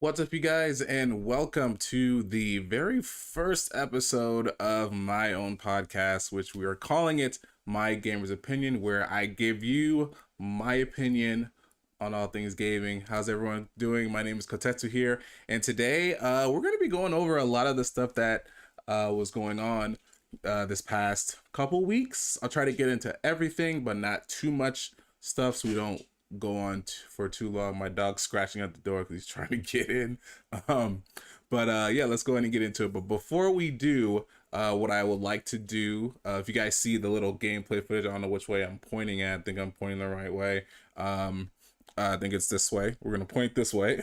What's up, you guys, and welcome to the very first episode of my own podcast, which we are calling it My Gamer's Opinion, where I give you my opinion on all things gaming. How's everyone doing? My name is Kotetsu here, and today we're going to be going over a lot of the stuff that was going on this past couple weeks. I'll try to get into everything, but not too much stuff so we don't go on for too long. My dog's scratching at the door because he's trying to get in. Yeah, let's go ahead and get into it. But before we do, what I would like to do, if you guys see the little gameplay footage, I don't know which way I'm pointing at. I think I'm pointing the right way. I think it's this way. We're gonna point this way.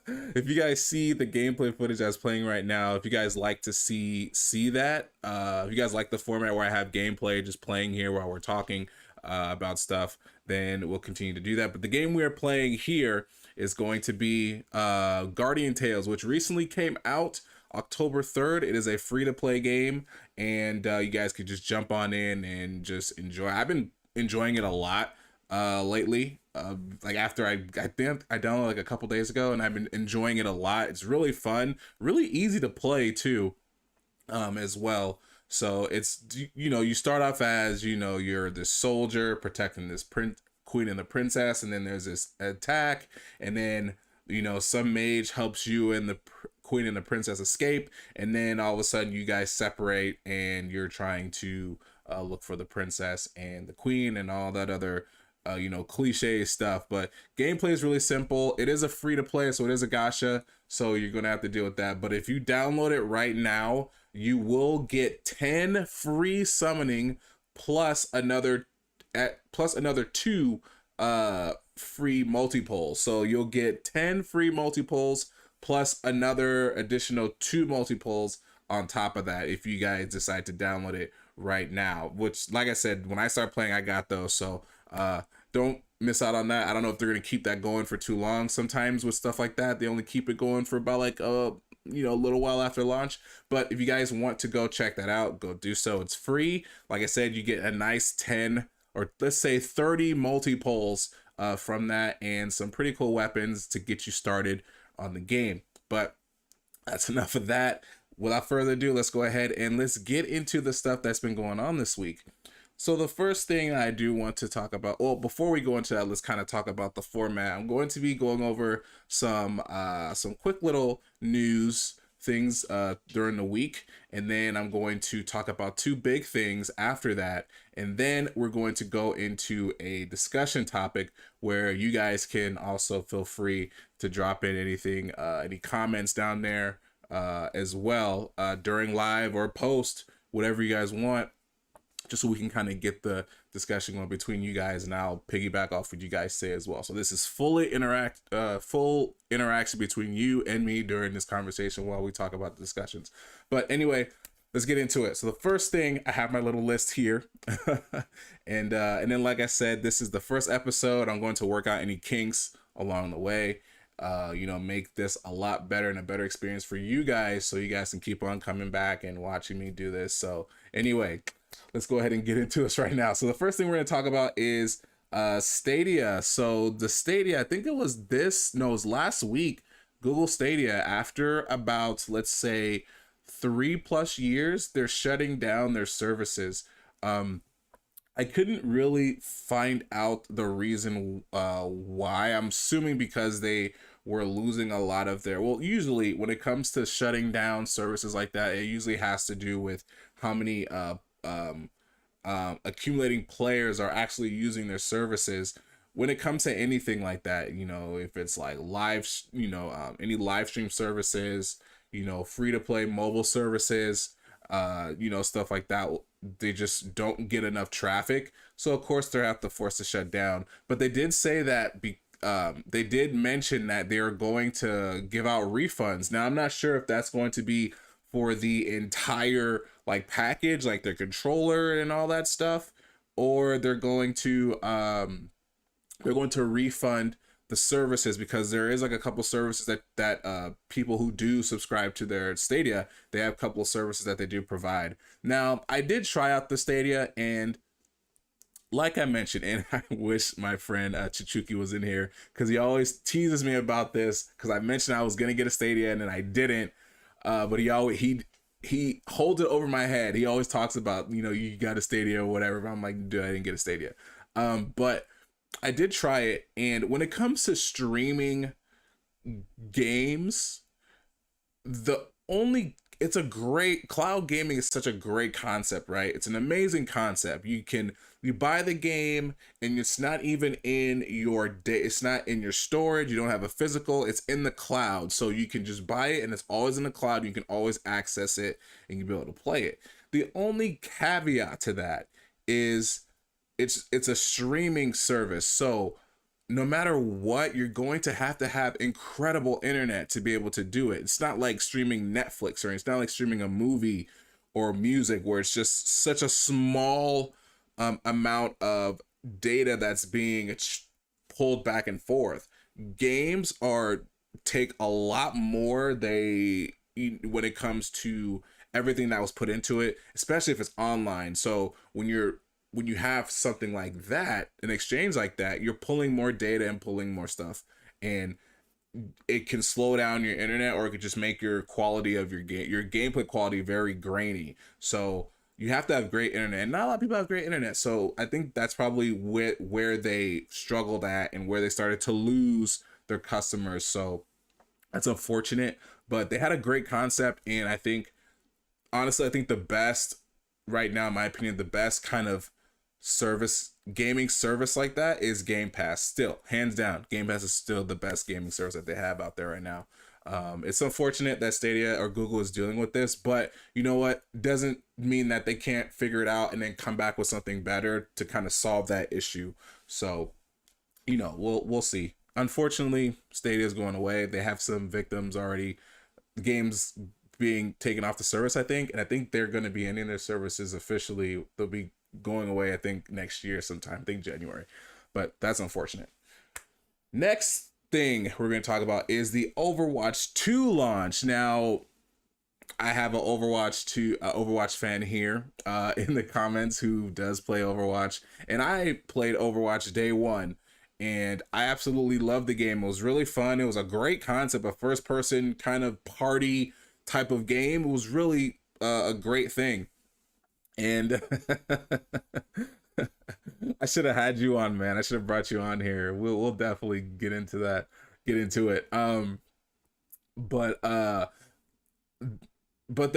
If you guys see the gameplay footage that's playing right now, if you guys like to see that, if you guys like the format where I have gameplay just playing here while we're talking about stuff, then we'll continue to do that. But the game we are playing here is going to be Guardian Tales, which recently came out October 3rd. It is a free-to-play game, and you guys could just jump on in and just enjoy. I've been enjoying it a lot lately. Like after I think I downloaded like a couple days ago, and I've been enjoying it a lot. It's really fun, really easy to play too, as well. So it's, you start off as, you're this soldier protecting this queen and the princess, and then there's this attack, and then, some mage helps you and the queen and the princess escape, and then all of a sudden you guys separate and you're trying to look for the princess and the queen and all that other cliche stuff. But gameplay is really simple. It is a free to play, so it is a gacha, so you're gonna have to deal with that. But if you download it right now, you will get 10 free summoning plus another 2 free multi-polls. So you'll get 10 free multi-polls plus another additional 2 multi-polls on top of that if you guys decide to download it right now. Which, like I said, when I start playing, I got those, so don't miss out on that. I don't know if they're gonna keep that going for too long. Sometimes with stuff like that, they only keep it going for about like a little while after launch. But if you guys want to go check that out, go do so. It's free. Like I said, you get a nice 10 or let's say 30 multi-polls from that, and some pretty cool weapons to get you started on the game. But that's enough of that. Without further ado, let's go ahead and let's get into the stuff that's been going on this week. So the first thing I do want to talk about, well, before we go into that, let's kind of talk about the format. I'm going to be going over some quick little news things during the week, and then I'm going to talk about 2 big things after that, and then we're going to go into a discussion topic where you guys can also feel free to drop in anything, any comments down there as well during live or post, whatever you guys want, just so we can kind of get the discussion going between you guys, and I'll piggyback off what you guys say as well. So this is full interaction between you and me during this conversation while we talk about the discussions. But anyway, let's get into it. So the first thing, I have my little list here, and then like I said, this is the first episode. I'm going to work out any kinks along the way. Make this a lot better and a better experience for you guys, so you guys can keep on coming back and watching me do this. So anyway, let's go ahead and get into this right now. So the first thing we're going to talk about is Stadia. So the Stadia, I think it was last week, Google Stadia, after about, let's say, 3+ years, they're shutting down their services. I couldn't really find out the reason why. I'm assuming because they were losing a lot of their, well, usually when it comes to shutting down services like that, it usually has to do with how many accumulating players are actually using their services. When it comes to anything like that, if it's like any live stream services, free to play mobile services, stuff like that, they just don't get enough traffic. So of course they have to force to shut down. But they did say that they did mention that they're going to give out refunds. Now I'm not sure if that's going to be for the entire package, like their controller and all that stuff, or they're going to refund the services, because there is like a couple services that people who do subscribe to their Stadia, they have a couple of services that they do provide. Now I did try out the Stadia, and like I mentioned, and I wish my friend Chichuki was in here because he always teases me about this because I mentioned I was gonna get a Stadia and then I didn't. But he holds it over my head. He always talks about, you got a Stadia or whatever. But I'm like, dude, I didn't get a Stadia. But I did try it, and when it comes to streaming games, the only it's a great cloud gaming is such a great concept, right? It's an amazing concept. You buy the game and it's not even in your it's not in your storage. You don't have a physical, it's in the cloud. So you can just buy it and it's always in the cloud. You can always access it and you'll be able to play it. The only caveat to that is it's a streaming service. So no matter what, you're going to have incredible internet to be able to do it. It's not like streaming Netflix, or it's not like streaming a movie or music where it's just such a small amount of data that's being pulled back and forth. Games are take a lot more when it comes to everything that was put into it, especially if it's online. So when you have something like that, an exchange like that, you're pulling more data and pulling more stuff, and it can slow down your internet, or it could just make your quality of your gameplay quality very grainy. So you have to have great internet, and not a lot of people have great internet. So I think that's probably where they struggled at and where they started to lose their customers. So that's unfortunate, but they had a great concept, and I think honestly, I think the best right now, in my opinion, the best kind of gaming service like that is Game Pass. Still, hands down, Game Pass is still the best gaming service that they have out there right now. It's unfortunate that Stadia or Google is dealing with this, but you know what? Doesn't mean that they can't figure it out and then come back with something better to kind of solve that issue. So, we'll see. Unfortunately, Stadia is going away. They have some victims already. The game's being taken off the service, I think, and I think they're going to be ending their services officially. They'll be going away, I think, next year sometime. I think January, but that's unfortunate. Next thing we're going to talk about is the Overwatch 2 launch. Now, I have an Overwatch fan here in the comments who does play Overwatch, and I played Overwatch day one, and I absolutely loved the game. It was really fun. It was a great concept, a first person kind of party type of game. It was really a great thing. And I should have had you on, man. I should have brought you on here. We'll definitely get into that, get into it. But there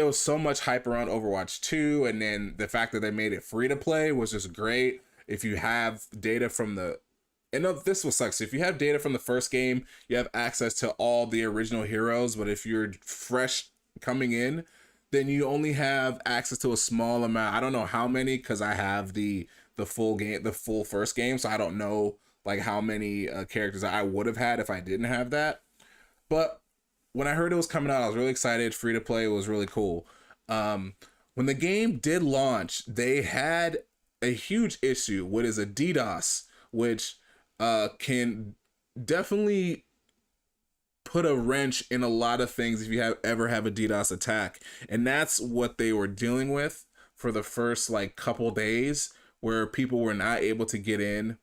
was so much hype around Overwatch 2, and then the fact that they made it free to play was just great. If you have data from this will suck. So if you have data from the first game, you have access to all the original heroes. But if you're fresh coming in, then you only have access to a small amount. I don't know how many, because I have the full game, the full first game, so I don't know like how many characters I would have had if I didn't have that. But when I heard it was coming out, I was really excited. Free to play was really cool. When the game did launch, they had a huge issue, what is a DDoS, which can definitely put a wrench in a lot of things if you ever have a DDoS attack. And that's what they were dealing with for the first like couple days, where people were not able to get in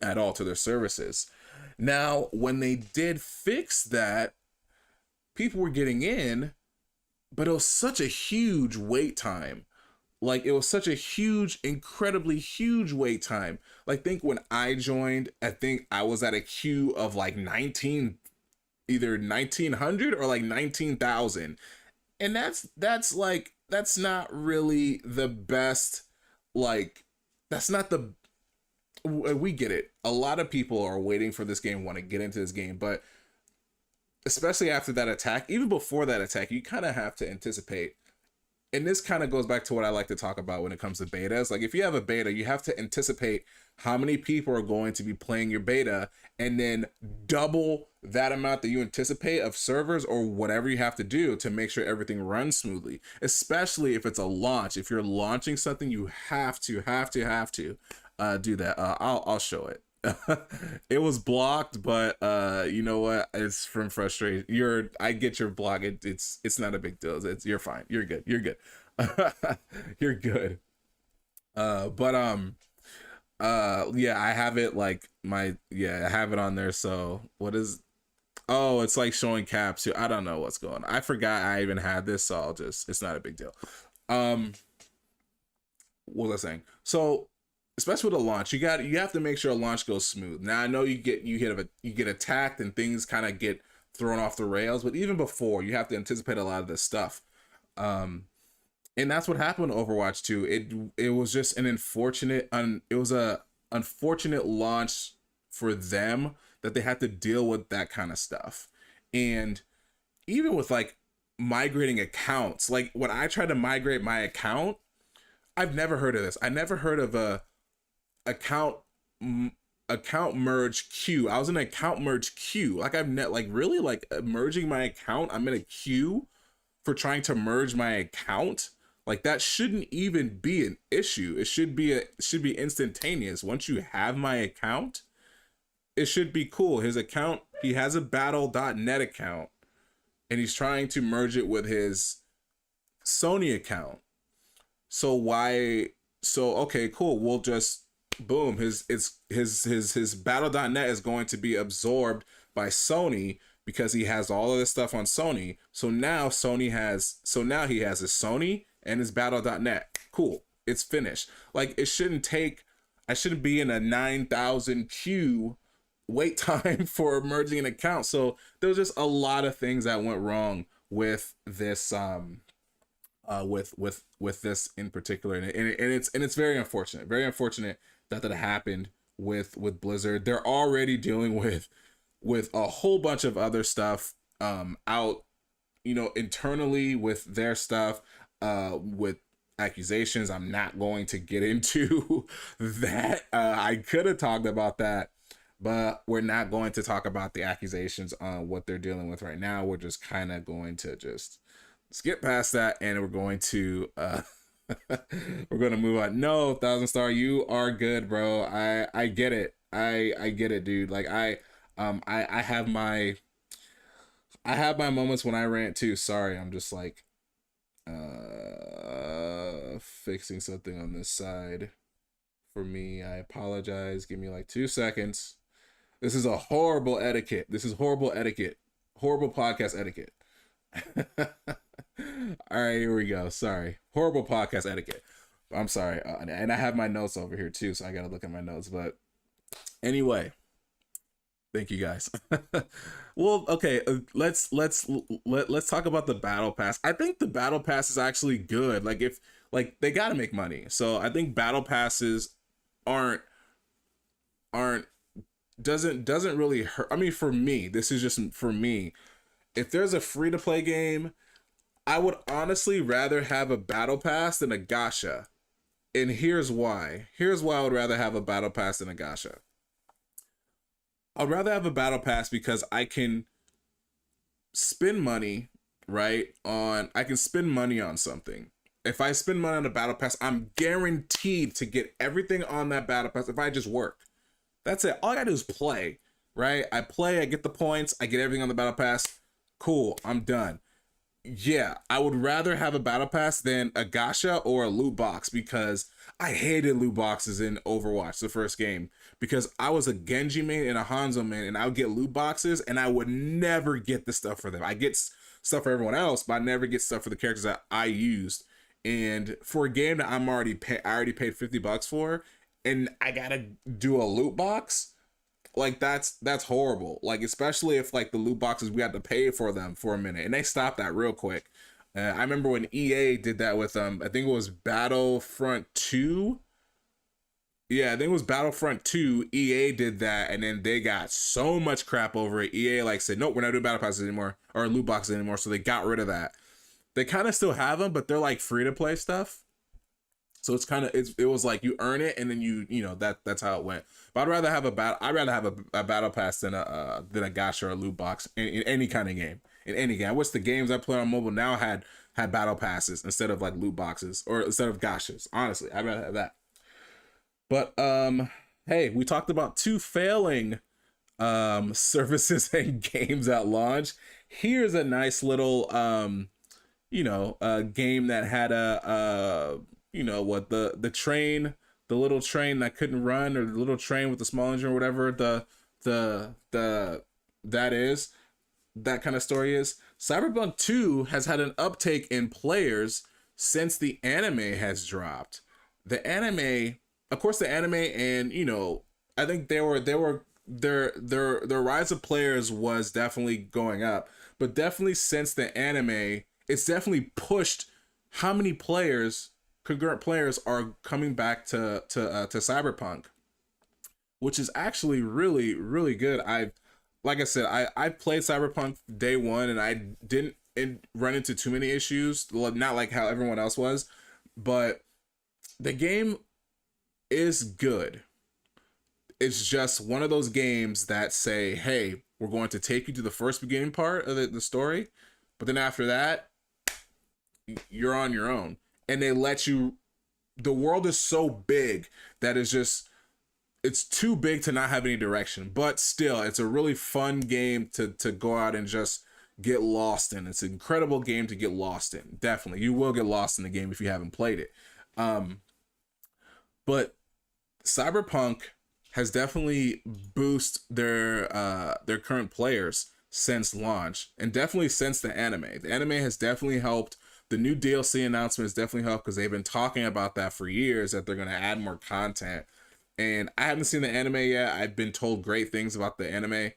at all to their services. Now, when they did fix that, people were getting in, but it was such a huge wait time. Like, it was such a huge, incredibly huge wait time. Like, think when I joined, I think I was at a queue of like either 1900 or like 19,000. And that's not really the best. Like, that's not the, we get it. A lot of people are waiting for this game, want to get into this game, but especially after that attack, even before that attack, you kind of have to anticipate. And this kind of goes back to what I like to talk about when it comes to betas. Like, if you have a beta, you have to anticipate how many people are going to be playing your beta, and then double that amount that you anticipate of servers or whatever you have to do to make sure everything runs smoothly. Especially if it's a launch. If you're launching something, you have to do that. I'll show it. It was blocked, but you know what? It's from frustration. I get your block. It's not a big deal. You're fine. You're good. You're good. You're good. But Yeah, I have it like I have it on there. So what is, oh, it's like showing caps too. I don't know what's going on. I forgot I even had this, so it's not a big deal. Um, what was I saying? So, especially with a launch, you have to make sure a launch goes smooth. Now I know you get attacked and things kind of get thrown off the rails, but even before, you have to anticipate a lot of this stuff. And that's what happened to Overwatch 2. It was just an it was a unfortunate launch for them that they had to deal with that kind of stuff. And even with like migrating accounts, like when I tried to migrate my account, I've never heard of this. I never heard of a account account merge queue. I was in an account merge queue. Like I've net like really like merging my account. I'm in a queue for trying to merge my account. Like that shouldn't even be an issue. It should be instantaneous. Once you have my account, it should be cool. His account, he has a battle.net account and he's trying to merge it with his Sony account. So okay, cool. We'll just boom, his battle.net is going to be absorbed by Sony because he has all of this stuff on Sony. So now he has his Sony and his battle.net. Cool. It's finished. Like I shouldn't be in a 9,000 queue wait time for merging an account. So there was just a lot of things that went wrong with this with this in particular, and it's very unfortunate that happened with Blizzard. They're already dealing with a whole bunch of other stuff out, internally with their stuff, with accusations. I'm not going to get into that. I could have talked about that, but we're not going to talk about the accusations on what they're dealing with right now. We're just kind of going to just skip past that, and we're going to we're going to move on. No, 1,000 Star, you are good, bro. I get it. I get it, dude. Like I have my moments when I rant too. Sorry, I'm just like fixing something on this side for me. I apologize. Give me like 2 seconds. This is a horrible etiquette. This is horrible etiquette. Horrible podcast etiquette. All right, here we go. Sorry. Horrible podcast etiquette. I'm sorry. And I have my notes over here too, so I got to look at my notes. But anyway, thank you guys. Well, okay, let's talk about the battle pass. I think the battle pass is actually good. Like they got to make money. So I think battle passes aren't doesn't really hurt. I mean, for me, this is just for me. If there's a free to play game, I would honestly rather have a battle pass than a gacha. And here's why. Here's why I would rather have a battle pass than a gacha. I'd rather have a battle pass because I can spend money, right? I can spend money on something. If I spend money on a battle pass, I'm guaranteed to get everything on that battle pass if I just work. That's it. All I gotta do is play, right? I play, I get the points, I get everything on the battle pass. Cool, I'm done. Yeah, I would rather have a battle pass than a gacha or a loot box because I hated loot boxes in Overwatch, the first game, because I was a Genji main and a Hanzo main, and I would get loot boxes and I would never get the stuff for them. I get stuff for everyone else, but I never get stuff for the characters that I used. And for a game that I already paid $50 for, and I gotta do a loot box, like that's horrible. Like especially if like the loot boxes, we had to pay for them for a minute, and they stopped that real quick. I remember when EA did that with I think it was Battlefront 2. Yeah, I think it was Battlefront 2. EA did that, and then they got so much crap over it. EA like said, nope, we're not doing battle passes anymore or loot boxes anymore. So they got rid of that. They kind of still have them, but they're like free to play stuff. So it's kind of it was like you earn it and then you know that's how it went. But I'd rather have a battle pass than a gacha or a loot box in any kind of game. In any game. I wish the games I play on mobile now had battle passes instead of like loot boxes or instead of gachas. Honestly, I'd rather have that. But hey, we talked about 2 failing services and games at launch. Here's a nice little game that had a the the little train that couldn't run, or the little train with the small engine, or whatever the that is, that kind of story is. Cyberpunk 2 has had an uptake in players since the anime has dropped. The anime, of course, the anime, and I think their rise of players was definitely going up, but definitely since the anime, it's definitely pushed how many players, concurrent players, are coming back to Cyberpunk, which is actually really, really good. Like I said, I played Cyberpunk day one, and I didn't run into too many issues, not like how everyone else was, but the game is good. It's just one of those games that say, hey, we're going to take you to the first beginning part of the story, but then after that, you're on your own. And they let you, the world is so big that it's too big to not have any direction, but still, it's a really fun game to go out and just get lost in. It's an incredible game to get lost in. Definitely, you will get lost in the game if you haven't played it. But Cyberpunk has definitely boosted their current players since launch, and definitely since the anime. The anime has definitely helped. The new DLC announcement has definitely helped, because they've been talking about that for years, that they're going to add more content. And I haven't seen the anime yet. I've been told great things about the anime,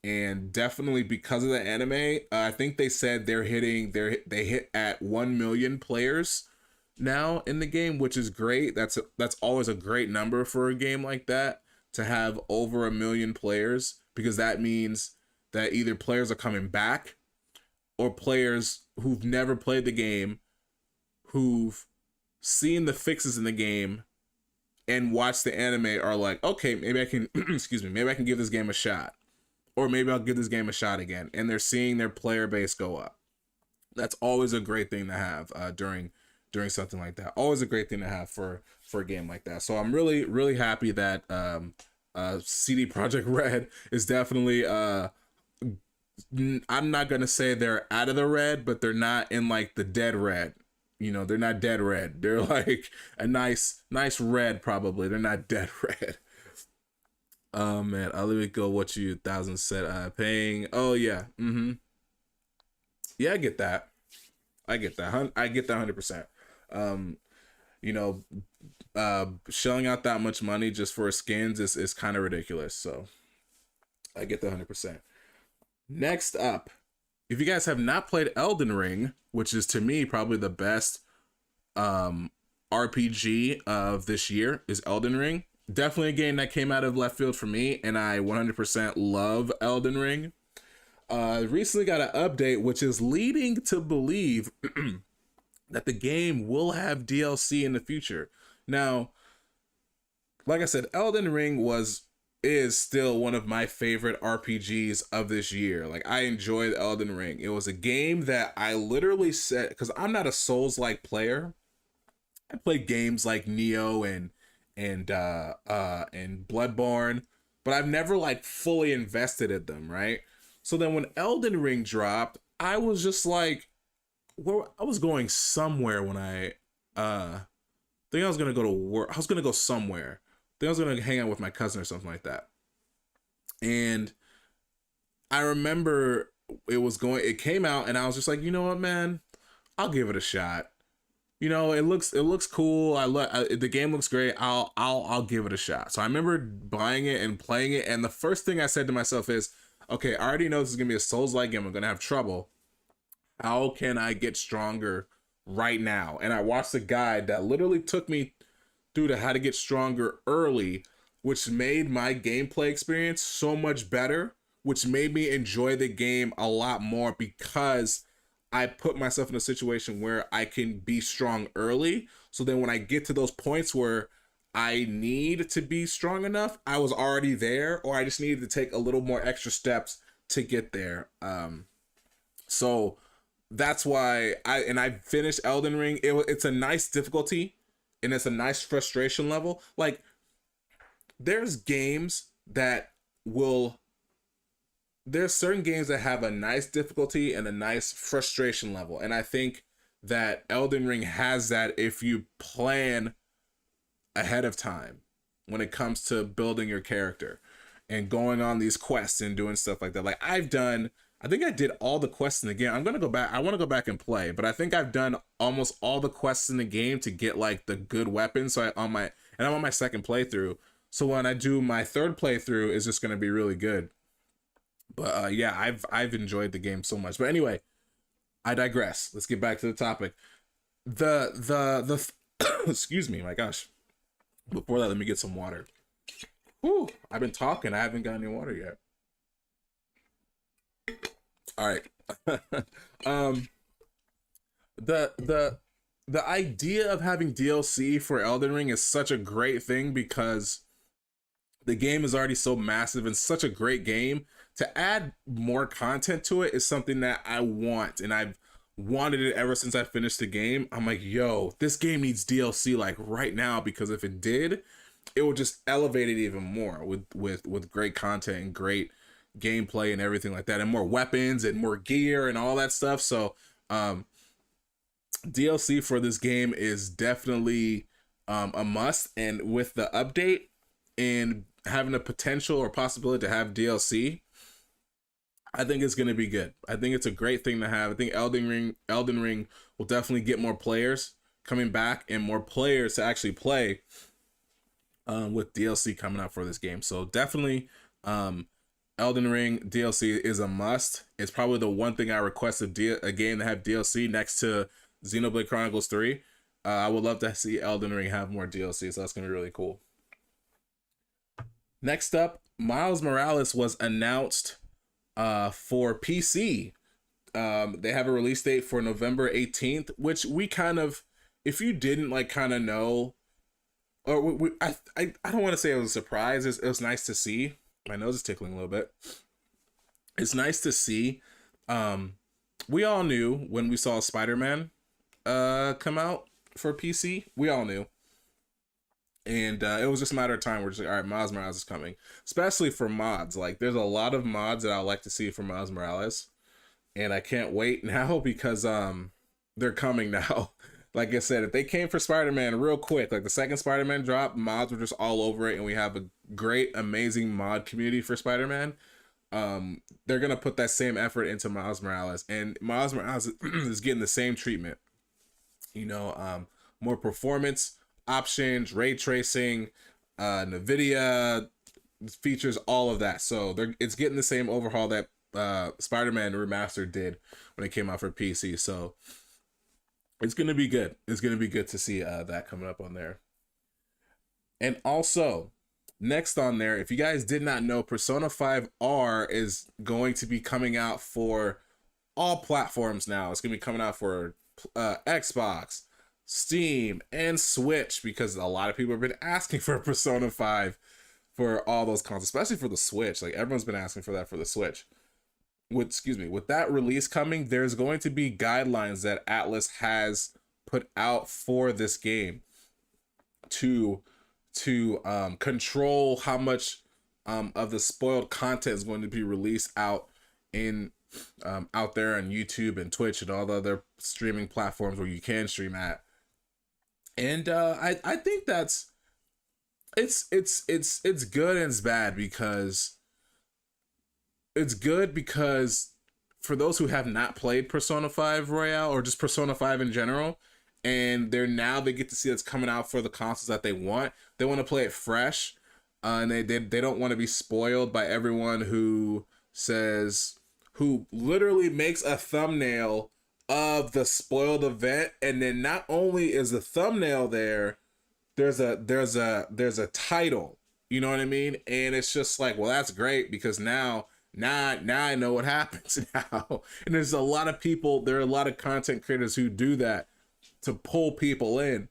and definitely because of the anime, I think they said they hit at 1 million players now in the game, which is great. That's always a great number for a game like that, to have over 1 million players, because that means that either players are coming back, or players who've never played the game, who've seen the fixes in the game and watch the anime, are like, okay, maybe I can excuse me, maybe I can give this game a shot, or maybe I'll give this game a shot again, and they're seeing their player base go up. That's always a great thing to have during something like that. Always a great thing to have for a game like that. So I'm really, really happy that CD Projekt Red is definitely I'm not gonna say they're out of the red, but they're not in like the dead red. They're not dead red. They're like a nice red, probably. They're not dead red. Oh man, I'll let it go. What you 1,000 said paying. Oh yeah. Yeah, I get that. I get that 100%. Shelling out that much money just for skins is kind of ridiculous. So I get that 100%. Next up, if you guys have not played Elden Ring, which is to me probably the best RPG of this year, is Elden Ring. Definitely a game that came out of left field for me, and I 100% love Elden Ring. Recently got an update, which is leading to believe that the game will have DLC in the future. Now, like I said, Elden Ring is still one of my favorite RPGs of this year. Like, I enjoyed Elden Ring. It was a game that I literally said, because I'm not a Souls-like player. I played games like Neo and Bloodborne, but I've never like fully invested in them, right? So then when Elden Ring dropped, I was just like, well, I was going somewhere when I think I was gonna go to work. I was gonna go somewhere. I think I was gonna hang out with my cousin or something like that. And I remember it came out, and I was just like, you know what, man, I'll give it a shot. It looks cool. The game looks great. I'll give it a shot. So I remember buying it and playing it, and the first thing I said to myself is, okay, I already know this is gonna be a Souls-like game. I'm gonna have trouble. How can I get stronger right now? And I watched a guide that literally took me through to how to get stronger early, which made my gameplay experience so much better, which made me enjoy the game a lot more, because I put myself in a situation where I can be strong early. So then when I get to those points where I need to be strong enough, I was already there, or I just needed to take a little more extra steps to get there. So that's why I finished Elden Ring. It's a nice difficulty, and it's a nice frustration level. Like, there's certain games that have a nice difficulty and a nice frustration level. And I think that Elden Ring has that if you plan ahead of time when it comes to building your character and going on these quests and doing stuff like that. Like I think I did all the quests in the game. I'm gonna go back. I want to go back and play, but I think I've done almost all the quests in the game to get like the good weapons. So I'm on my second playthrough. So when I do my third playthrough, it's just gonna be really good. But yeah, I've enjoyed the game so much. But anyway, I digress. Let's get back to the topic. The excuse me, my gosh. Before that, let me get some water. Whew, I've been talking. I haven't got any water yet. All right. um, the idea of having DLC for Elden Ring is such a great thing because the game is already so massive and such a great game. To add more content to it is something that I want, and I've wanted it ever since I finished the game. I'm like, yo, this game needs DLC like right now, because if it did, it would just elevate it even more with great content and great gameplay and everything like that, and more weapons and more gear and all that stuff. So DLC for this game is definitely a must, and with the update and having a potential or possibility to have DLC, I think it's going to be good. I think it's a great thing to have. I think Elden Ring will definitely get more players coming back and more players to actually play with DLC coming out for this game. So definitely Elden Ring DLC is a must. It's probably the one thing I request a game to have DLC next to Xenoblade Chronicles 3. I would love to see Elden Ring have more DLC, so that's going to be really cool. Next up, Miles Morales was announced for PC. They have a release date for November 18th, which we kind of, if you didn't like kind of know, or I don't want to say it was a surprise. It was nice to see. My nose is tickling a little bit. It's nice to see. We all knew when we saw Spider-Man come out for PC. We all knew. And it was just a matter of time. We're just like, all right, Miles Morales is coming. Especially for mods. Like, there's a lot of mods that I like to see for Miles Morales. And I can't wait now because they're coming now. Like I said, if they came for Spider-Man real quick, like the second Spider-Man drop, mods were just all over it. And we have a great, amazing mod community for Spider-Man. They're going to put that same effort into Miles Morales. And Miles Morales is getting the same treatment. You know, more performance options, ray tracing, NVIDIA features, all of that. So it's getting the same overhaul that Spider-Man Remastered did when it came out for PC. So it's going to be good. It's going to be good to see that coming up on there. And also, next on there, if you guys did not know, Persona 5 R is going to be coming out for all platforms now. It's going to be coming out for Xbox, Steam, and Switch, because a lot of people have been asking for Persona 5 for all those consoles, especially for the Switch. Like, everyone's been asking for that for the Switch. With that release coming, there's going to be guidelines that Atlas has put out for this game to control how much of the spoiled content is going to be released out there on YouTube and Twitch and all the other streaming platforms where you can stream at. And I think that's it's good and it's bad, because it's good because for those who have not played Persona 5 Royale or just Persona 5 in general, and they get to see it's coming out for the consoles that they want to play it fresh, and they don't want to be spoiled by everyone who literally makes a thumbnail of the spoiled event, and then not only is the thumbnail there's a title, you know what I mean? And it's just like, well, that's great, because now I know what happens now. And there are a lot of content creators who do that to pull people in.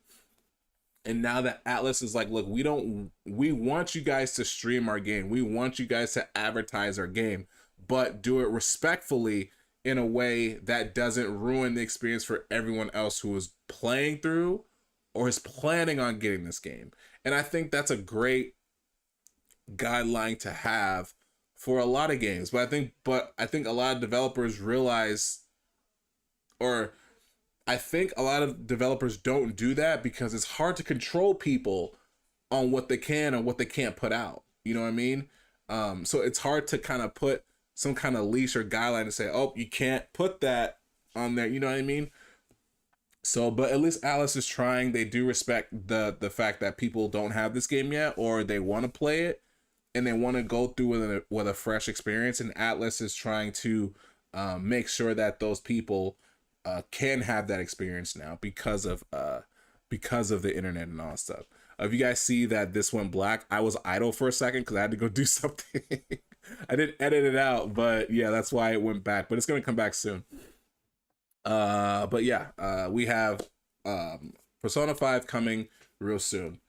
And now that Atlas is like, look, we want you guys to stream our game. We want you guys to advertise our game, but do it respectfully, in a way that doesn't ruin the experience for everyone else who is playing through or is planning on getting this game. And I think that's a great guideline to have for a lot of games. But I think a lot of developers realize, or I think a lot of developers don't do that because it's hard to control people on what they can and what they can't put out. You know what I mean? So it's hard to kind of put some kind of leash or guideline to say, oh, you can't put that on there. You know what I mean? So, but at least Alice is trying. They do respect the fact that people don't have this game yet, or they want to play it and they want to go through with a fresh experience. And Atlas is trying to make sure that those people can have that experience now because of the internet and all that stuff. If you guys see that this went black, I was idle for a second because I had to go do something. I didn't edit it out, but yeah, that's why it went back. But it's gonna come back soon. But yeah, we have Persona 5 coming real soon.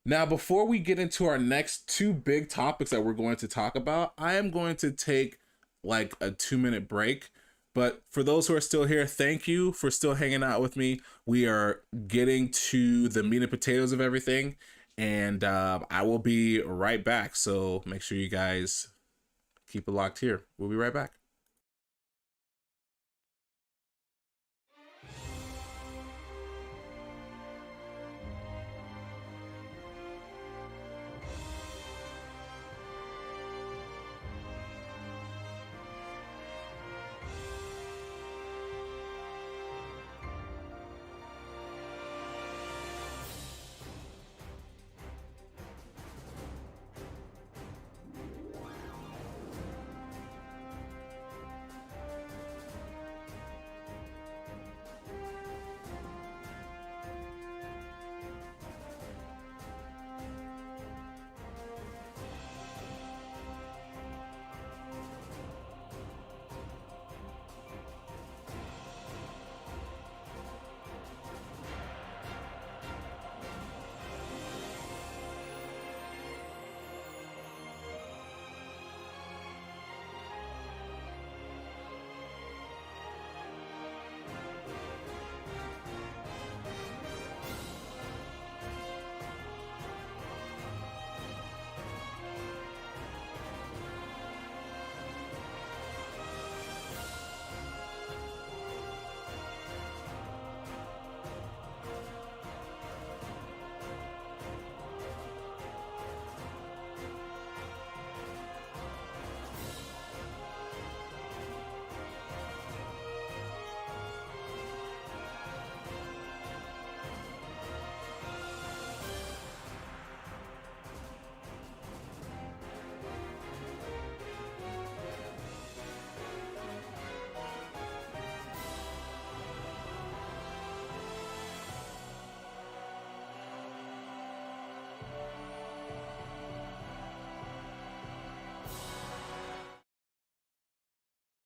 Now, before we get into our next two big topics that we're going to talk about, I am going to take like a 2-minute break. But for those who are still here, thank you for still hanging out with me. We are getting to the meat and potatoes of everything, and I will be right back. So make sure you guys keep it locked here. We'll be right back.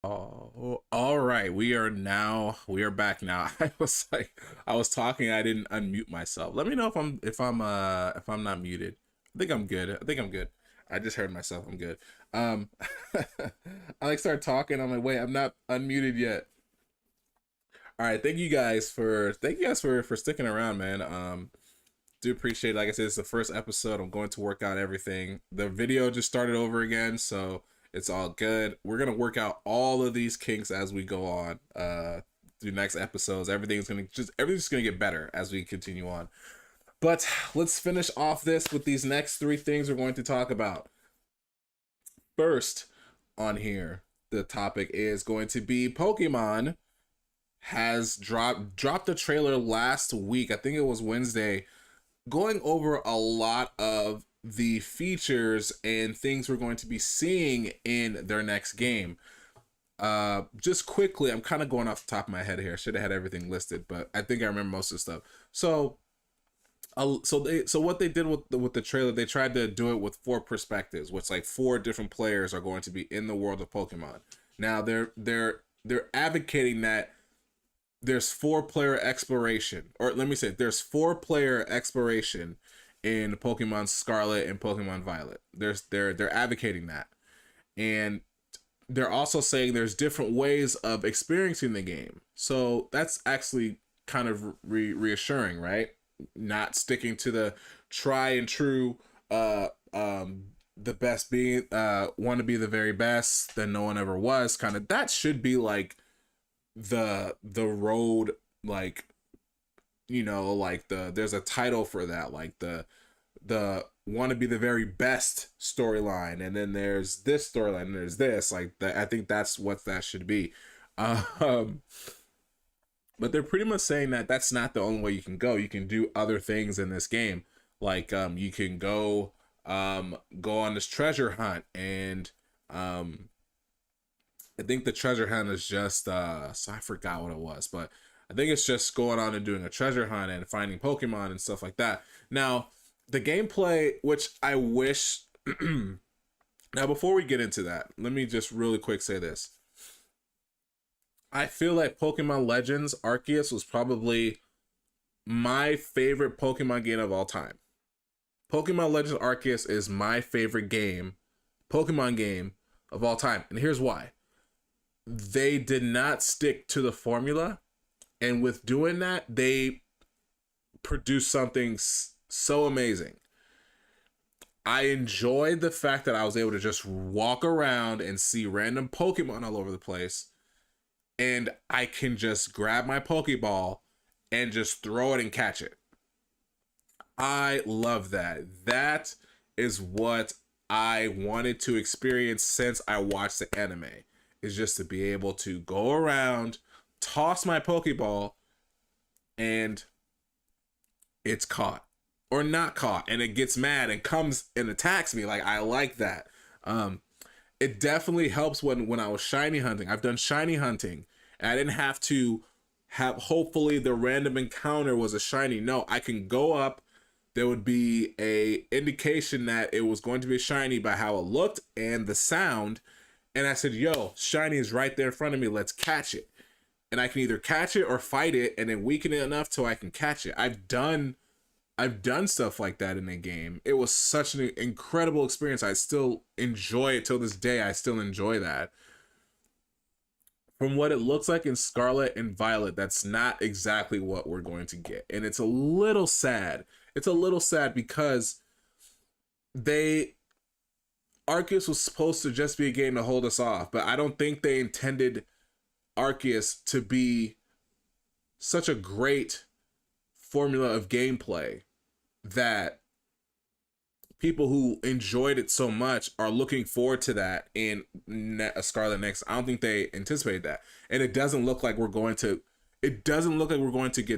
Oh, all right. We are back now. I was talking, I didn't unmute myself. Let me know if I'm not muted. I think I'm good. I think I'm good. I just heard myself. I'm good. Um, I like start talking. I'm like, wait, I'm not unmuted yet. All right. Thank you guys for sticking around, man. Do appreciate it. Like I said, it's the first episode. I'm going to work out everything. The video just started over again, so it's all good. We're gonna work out all of these kinks as we go on through next episodes. Everything's gonna get better as we continue on. But let's finish off this with these next three things we're going to talk about. First on here, the topic is going to be Pokemon has dropped the trailer last week. I think it was Wednesday, going over a lot of the features and things we're going to be seeing in their next game. Just quickly, I'm kind of going off the top of my head here. I should have had everything listed, but I think I remember most of the stuff. So what they did with the trailer, they tried to do it with 4 perspectives, which like 4 different players are going to be in the world of Pokemon. Now they're advocating that there's 4-player exploration, or let me say there's 4-player exploration in Pokemon Scarlet and Pokemon Violet. They're advocating that, and they're also saying there's different ways of experiencing the game. So that's actually kind of reassuring, right? Not sticking to the try and true, the best being, want to be the very best that no one ever was. Kind of that should be like the road, like, you know, like there's a title for that, like the the want to be the very best storyline, and then there's this storyline, and there's this like that. I think that's what that should be. Um, but they're pretty much saying that that's not the only way you can go. You can do other things in this game, like you can go on this treasure hunt, and I think the treasure hunt is just so I forgot what it was, but I think it's just going on and doing a treasure hunt and finding Pokemon and stuff like that. Now, the gameplay, which I wish now before we get into that, let me just really quick say this. I feel like Pokemon Legends Arceus was probably my favorite Pokemon game of all time. Pokemon Legends Arceus is my favorite Pokemon game of all time. And here's why. They did not stick to the formula. And with doing that, they produced something so amazing. I enjoyed the fact that I was able to just walk around and see random Pokemon all over the place. And I can just grab my Pokeball and just throw it and catch it. I love that. That is what I wanted to experience since I watched the anime. Is just to be able to go around, toss my Pokeball, and it's caught. Or not caught. And it gets mad and comes and attacks me. Like, I like that. It definitely helps when I was shiny hunting. I've done shiny hunting. And I didn't have to have, hopefully the random encounter was a shiny. No, I can go up. There would be a indication that it was going to be shiny by how it looked and the sound. And I said, yo, shiny is right there in front of me. Let's catch it. And I can either catch it or fight it and then weaken it enough till I can catch it. I've done stuff like that in the game. It was such an incredible experience. I still enjoy it till this day. I still enjoy that. From what it looks like in Scarlet and Violet, that's not exactly what we're going to get. And it's a little sad. It's a little sad because Arceus was supposed to just be a game to hold us off, but I don't think they intended Arceus to be such a great formula of gameplay that people who enjoyed it so much are looking forward to that in Scarlet Next. I don't think they anticipated that, and it doesn't look like we're going to get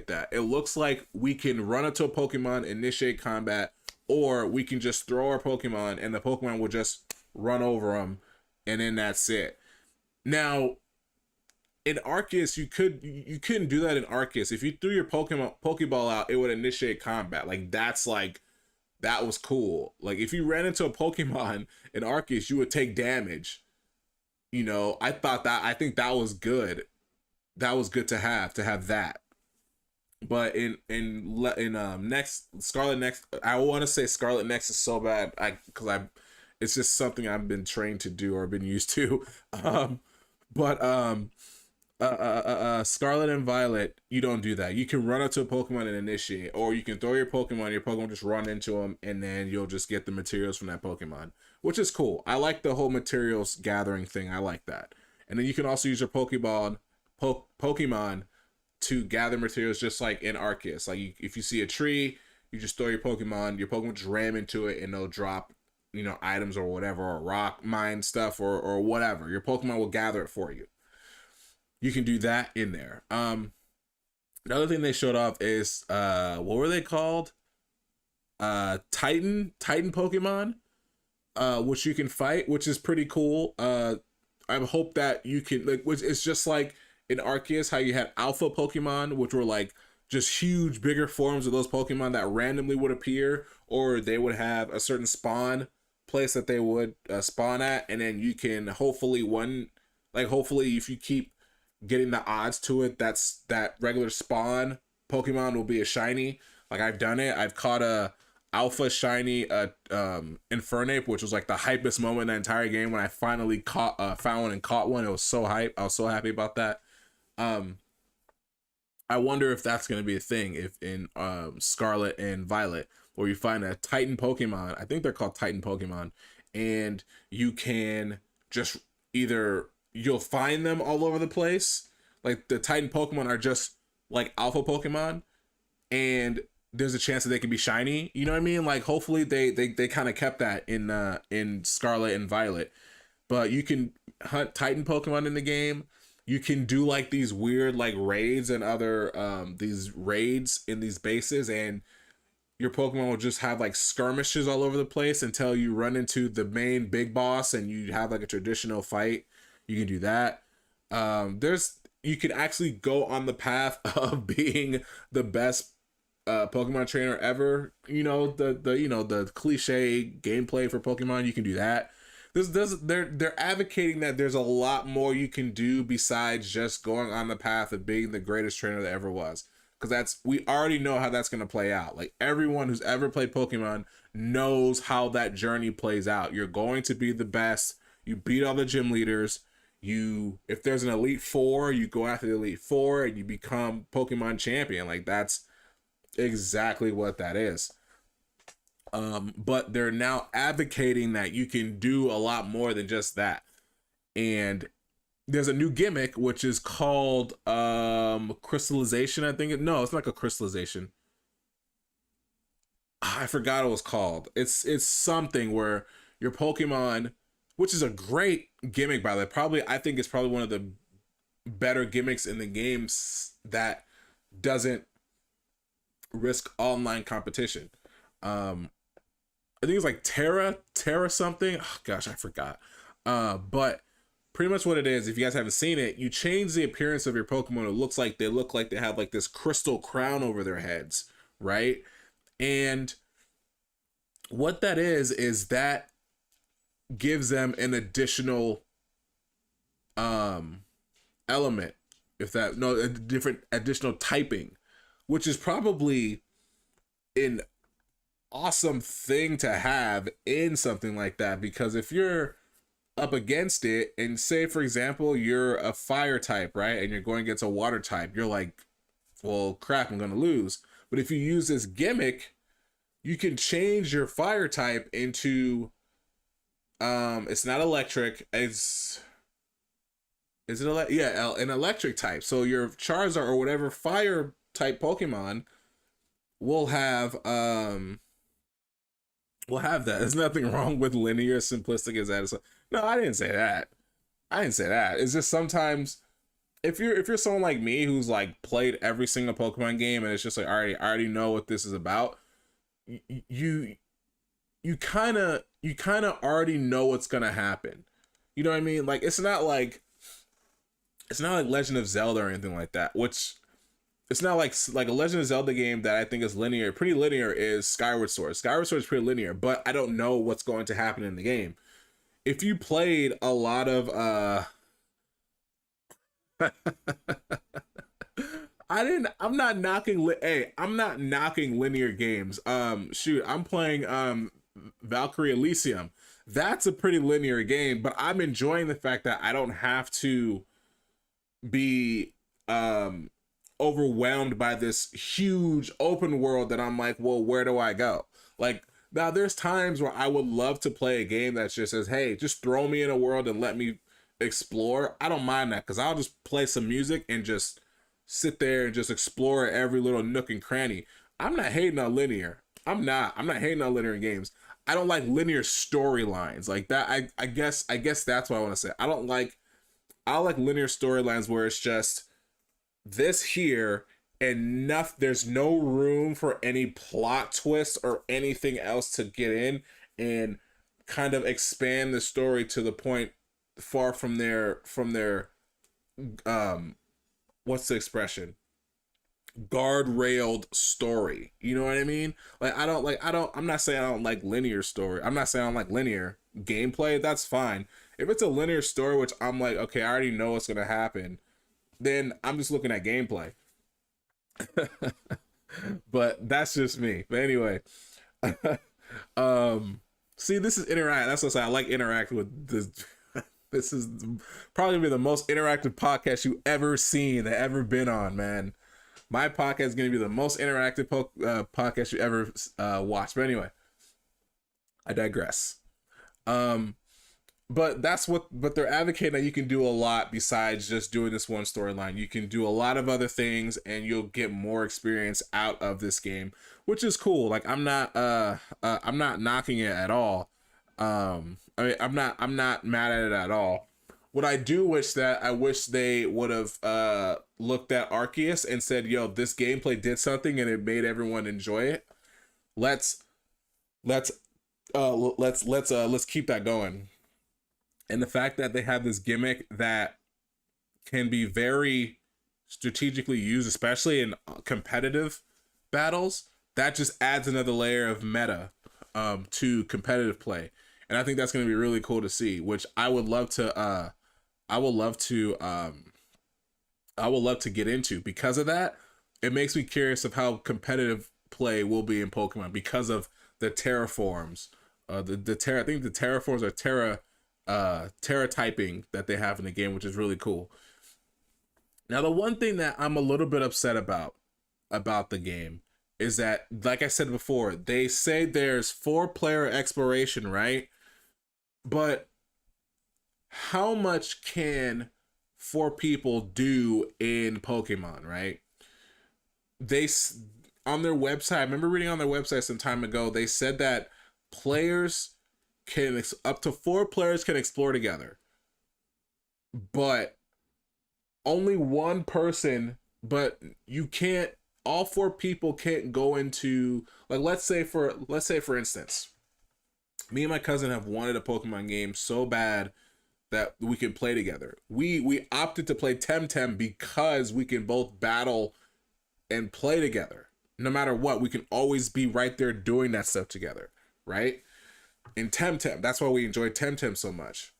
that. It looks like we can run into a Pokemon, initiate combat, or we can just throw our Pokemon and the Pokemon will just run over them, and then that's it. Now, in Arceus, you couldn't do that in Arceus. If you threw your Pokeball out, it would initiate combat. That was cool. Like, if you ran into a Pokemon in Arceus, you would take damage. I think that was good. That was good to have that. But in next Scarlet Next, I want to say Scarlet Next is so bad. It's just something I've been trained to do or been used to. Scarlet and Violet, you don't do that. You can run up to a Pokemon and initiate, or you can throw your Pokemon just run into them, and then you'll just get the materials from that Pokemon, which is cool. I like the whole materials gathering thing. I like that. And then you can also use your Pokemon to gather materials, just like in Arceus. Like, if you see a tree, you just throw your Pokemon just ram into it, and they'll drop, items or whatever, or rock mine stuff or whatever. Your Pokemon will gather it for you. You can do that in there. Another thing they showed off is what were they called? Titan Pokemon, which you can fight, which is pretty cool. I hope that you can, which it's just like in Arceus, how you had Alpha Pokemon, which were like just huge, bigger forms of those Pokemon that randomly would appear, or they would have a certain spawn place that they would spawn at, and then you can hopefully if you keep getting the odds to it, that regular spawn Pokemon will be a shiny. Like, I've done it. I've caught a alpha shiny Infernape, which was like the hypest moment in the entire game when I finally found one and caught one. It was so hype. I was so happy about that. I wonder if that's going to be a thing if in Scarlet and Violet, where you find a Titan Pokemon. I think they're called Titan Pokemon, and you can just you'll find them all over the place. Like, the Titan Pokemon are just like alpha Pokemon, and there's a chance that they can be shiny. You know what I mean? Like hopefully they kind of kept that in Scarlet and Violet. But you can hunt Titan Pokemon in the game. You can do like these weird like raids and other these raids in these bases, and your Pokemon will just have like skirmishes all over the place until you run into the main big boss and you have like a traditional fight. You can do that. There's you can actually go on the path of being the best Pokemon trainer ever. The cliche gameplay for Pokemon. You can do that. They're advocating that there's a lot more you can do besides just going on the path of being the greatest trainer that ever was. Because we already know how that's going to play out. Like everyone who's ever played Pokemon knows how that journey plays out. You're going to be the best. You beat all the gym leaders. If there's an Elite Four, you go after the Elite Four and you become Pokemon champion. Like that's exactly what that is. But they're now advocating that you can do a lot more than just that. And there's a new gimmick which is called crystallization. I think no, it's not like a crystallization. I forgot what it was called. It's something where your Pokemon, which is a great gimmick by the way. I think it's probably one of the better gimmicks in the games that doesn't risk online competition. I think it's like Terra something. Oh gosh, I forgot. But pretty much what it is, if you guys haven't seen it, you change the appearance of your Pokemon. It looks like they have like this crystal crown over their heads, right? And what that is that gives them an additional element, a different additional typing, which is probably an awesome thing to have in something like that. Because if you're up against it and say for example you're a fire type, right, and you're going against a water type, you're like, well crap, I'm gonna lose. But if you use this gimmick, you can change your fire type into it's not electric, an electric type. So your Charizard or whatever fire type Pokemon will have that. There's nothing wrong with linear, simplistic as that is. No, I didn't say that. It's just sometimes if you're someone like me who's like played every single Pokemon game and it's just like I already know what this is about, you kind of already know what's gonna happen. You know what I mean? Like it's not like Legend of Zelda or anything like that, which it's not like a Legend of Zelda game that I think is linear. Pretty linear is Skyward Sword. Skyward Sword is pretty linear, but I don't know what's going to happen in the game. If you played a lot of I'm not knocking linear games. I'm playing Valkyrie Elysium. That's a pretty linear game, but I'm enjoying the fact that I don't have to be overwhelmed by this huge open world that I'm like, well, where do I go? Like now there's times where I would love to play a game that just says, hey, just throw me in a world and let me explore. I don't mind that because I'll just play some music and just sit there and just explore every little nook and cranny. I'm not hating on linear. I'm not hating on linear games. I don't like linear storylines like that. I guess that's what I want to say. I like linear storylines where it's just this here and there's no room for any plot twist or anything else to get in and kind of expand the story to the point far from their what's the expression, guardrailed story. You know what I mean? Like I'm not saying I don't like linear story. I'm not saying I don't like linear gameplay. That's fine. If it's a linear story which I'm like, okay, I already know what's gonna happen, then I'm just looking at gameplay. But that's just me. But anyway, see, this is interactive. That's what I say. I like interacting with this. This is probably be the most interactive podcast you ever seen, that ever been on, man. My podcast is going to be the most interactive podcast you ever watched. But anyway, I digress. but that's what, but they're advocating that you can do a lot besides just doing this one storyline. You can do a lot of other things and you'll get more experience out of this game, which is cool. Like I'm not knocking it at all. I mean, I'm not mad at it at all. What I do wish that I wish they would have looked at Arceus and said, "Yo, this gameplay did something and it made everyone enjoy it. Let's let's let's keep that going." And the fact that they have this gimmick that can be very strategically used, especially in competitive battles, that just adds another layer of meta to competitive play. And I think that's going to be really cool to see, which I would love to I would love to get into. Because of that, it makes me curious of how competitive play will be in Pokemon because of the terraforms. I think the terraforms are terra typing that they have in the game, which is really cool. Now, the one thing that I'm a little bit upset about the game is that, like I said before, they say there's 4-player exploration, right? But how much can 4 people do in Pokemon, right? They, on their website, I remember reading on their website some time ago, they said that players can, up to 4 players can explore together, but only one person, but you can't, all 4 people can't go into, like, let's say for instance, me and my cousin have wanted a Pokemon game so bad that we can play together. We opted to play Temtem because we can both battle and play together. No matter what, we can always be right there doing that stuff together, right? In Temtem, that's why we enjoyed Temtem so much.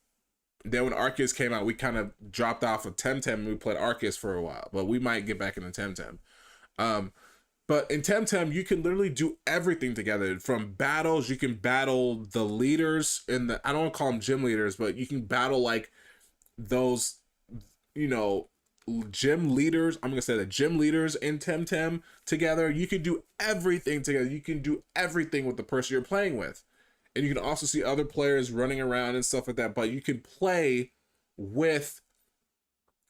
Then when Arceus came out, we kind of dropped off of Temtem and we played Arceus for a while, but we might get back into Temtem. But in Temtem, you can literally do everything together. From battles, you can battle the leaders in the, I don't want to call them gym leaders, but you can battle like those, you know, gym leaders. I'm going to say the gym leaders in Temtem together. You can do everything together. You can do everything with the person you're playing with. And you can also see other players running around and stuff like that. But you can play with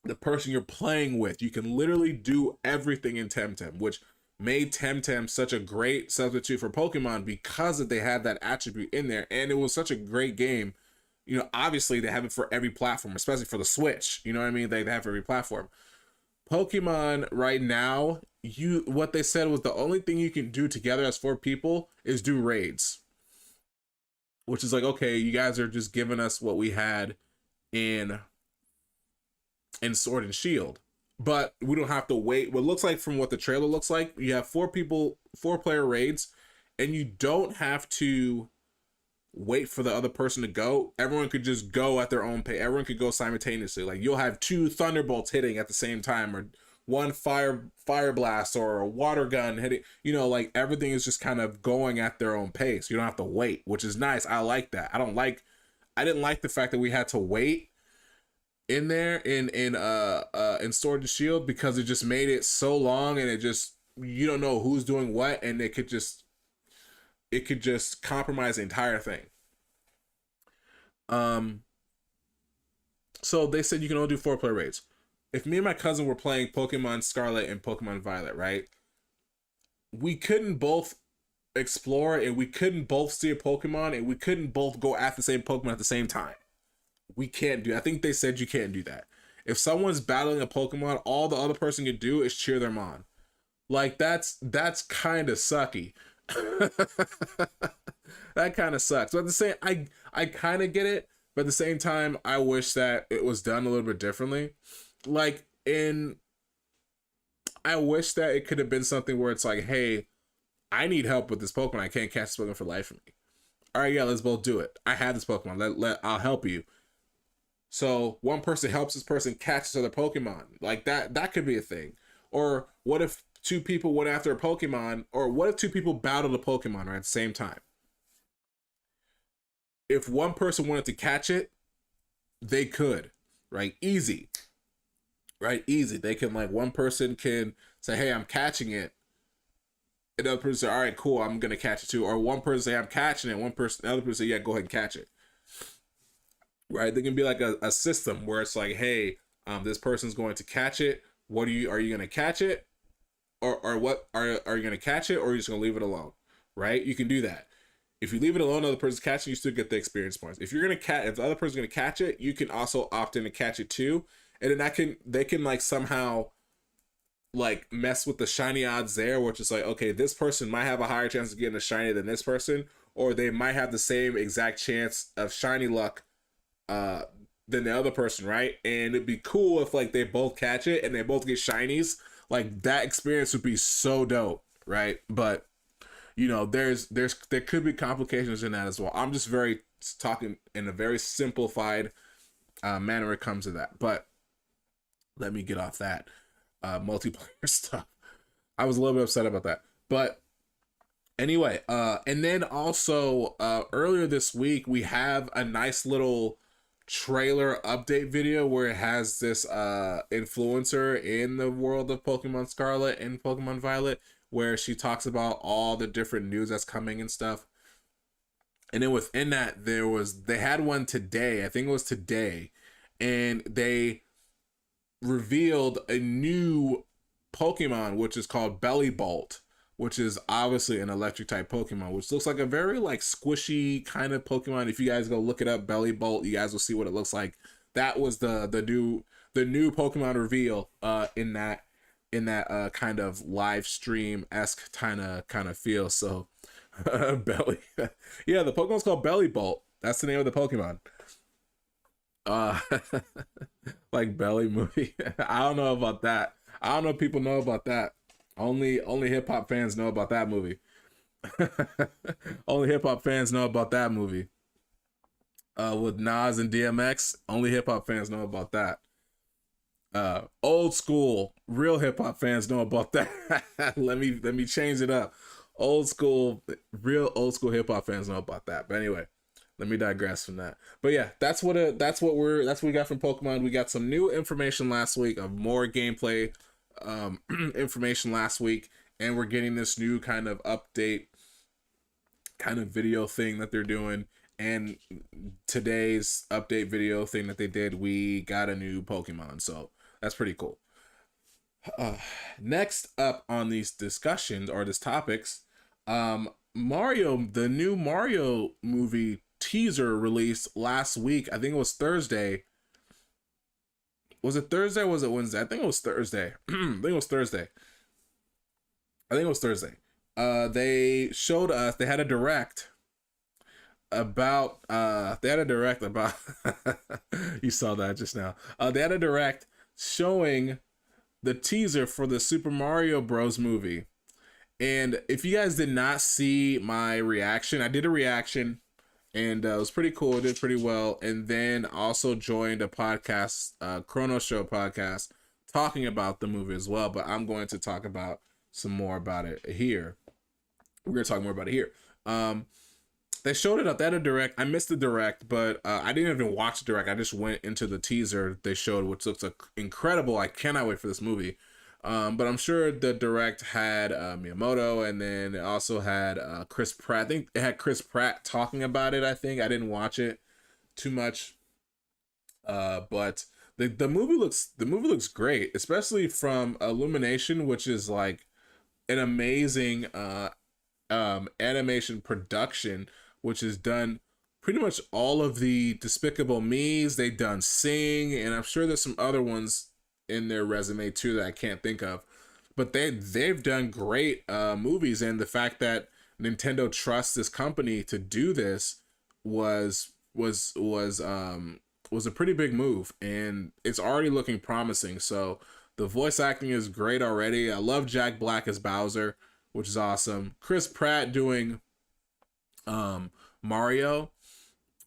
the person you're playing with. You can literally do everything in Temtem, which made Temtem such a great substitute for Pokemon because they had that attribute in there. And it was such a great game. You know, obviously they have it for every platform, especially for the Switch. You know what I mean? They have it for every platform. Pokemon right now, what they said was the only thing you can do together as 4 people is do raids. Which is like, okay, you guys are just giving us what we had in Sword and Shield. But we don't have to wait. What looks like, from what the trailer looks like, you have 4-player raids, and you don't have to wait for the other person to go. Everyone could just go at their own pace. Everyone could go simultaneously. Like, you'll have 2 thunderbolts hitting at the same time, or 1 fire blast, or a water gun hitting. You know, like, everything is just kind of going at their own pace. You don't have to wait, which is nice. I like that. I didn't like the fact that we had to wait in there in Sword and Shield, because it just made it so long, and it just, you don't know who's doing what, and it could just compromise the entire thing. So they said you can only do 4-player raids. If me and my cousin were playing Pokemon Scarlet and Pokemon Violet, right? We couldn't both explore, and we couldn't both see a Pokemon, and we couldn't both go at the same Pokemon at the same time. We can't do, I think they said you can't do that. If someone's battling a Pokemon, all the other person can do is cheer them on. Like, that's kind of sucky. That kind of sucks. But at the same, I kind of get it, but at the same time, I wish that it was done a little bit differently. Like, I wish that it could have been something where it's like, hey, I need help with this Pokemon. I can't catch this Pokemon for life for me. All right, yeah, let's both do it. I have this Pokemon. I'll help you. So one person helps this person catch this other Pokemon. Like, that could be a thing. Or what if 2 people went after a Pokemon, or what if 2 people battled a Pokemon right at the same time? If one person wanted to catch it, they could, right? Easy. Right? Easy. They can, like, one person can say, hey, I'm catching it. Another person say, all right, cool, I'm going to catch it too. Or one person say, I'm catching it. The other person say, yeah, go ahead and catch it. right? There can be like a system where it's like, hey, this person's going to catch it. Are you going to catch it? Or what are you going to catch it, or are you just going to leave it alone? Right? You can do that. If you leave it alone, the other person's catching, you still get the experience points. If the other person's going to catch it, you can also opt in to catch it too. And then they can like somehow like mess with the shiny odds there, which is like, okay, this person might have a higher chance of getting a shiny than this person, or they might have the same exact chance of shiny luck than the other person, right? And it'd be cool if like they both catch it and they both get shinies. Like that experience would be so dope, right? But you know, there could be complications in that as well. I'm just very talking in a very simplified manner when it comes to that. But let me get off that multiplayer stuff. I was a little bit upset about that. But anyway, and then also earlier this week, we have a nice little trailer update video where it has this influencer in the world of Pokemon Scarlet and Pokemon Violet, where she talks about all the different news that's coming and stuff. And then within that, they had one today, I think it was today, and they revealed a new Pokemon, which is called Bellibolt, which is obviously an electric type Pokemon, which looks like a very like squishy kind of Pokemon. If you guys go look it up, Bellibolt, you guys will see what it looks like. That was the new Pokemon reveal in that kind of live stream-esque kind of feel. So Belly. Yeah, the Pokemon's called Bellibolt. That's the name of the Pokemon. Uh like Belly movie. I don't know about that. I don't know if people know about that. Only hip hop fans know about that movie. Only hip hop fans know about that movie. With Nas and DMX, only hip hop fans know about that. Old school, real hip hop fans know about that. let me change it up. Real old school hip hop fans know about that. But anyway, let me digress from that. But yeah, that's what we got from Pokemon. We got some new information last week, of more gameplay information last week, and we're getting this new kind of update kind of video thing that they're doing. And today's update video thing that they did, we got a new Pokemon, so that's pretty cool. Next up on these discussions or these topics, Mario, the new Mario movie teaser released last week. I think it was Thursday. Was it Thursday or was it Wednesday? I think it was Thursday. I think it was Thursday. They showed us, they had a direct about you saw that just now. They had a direct showing the teaser for the Super Mario Bros. Movie. And if you guys did not see my reaction, I did a reaction, and it was pretty cool. It did pretty well. And then also joined a podcast, Chrono Show podcast, talking about the movie as well. But I'm going to talk about some more about it here. We're going to talk more about it here. They showed it up. They had a direct. I missed the direct, but I didn't even watch the direct. I just went into the teaser they showed, which looks like incredible. I cannot wait for this movie. But I'm sure the direct had Miyamoto, and then it also had Chris Pratt. I think it had Chris Pratt talking about it. I think I didn't watch it too much, but the movie looks great, especially from Illumination, which is like an amazing animation production, which has done pretty much all of the Despicable Me's. They've done Sing, and I'm sure there's some other ones in their resume too that I can't think of, but they've done great movies, and the fact that Nintendo trusts this company to do this was a pretty big move, and it's already looking promising. So the voice acting is great already. I love Jack Black as Bowser, which is awesome. Chris Pratt doing Mario,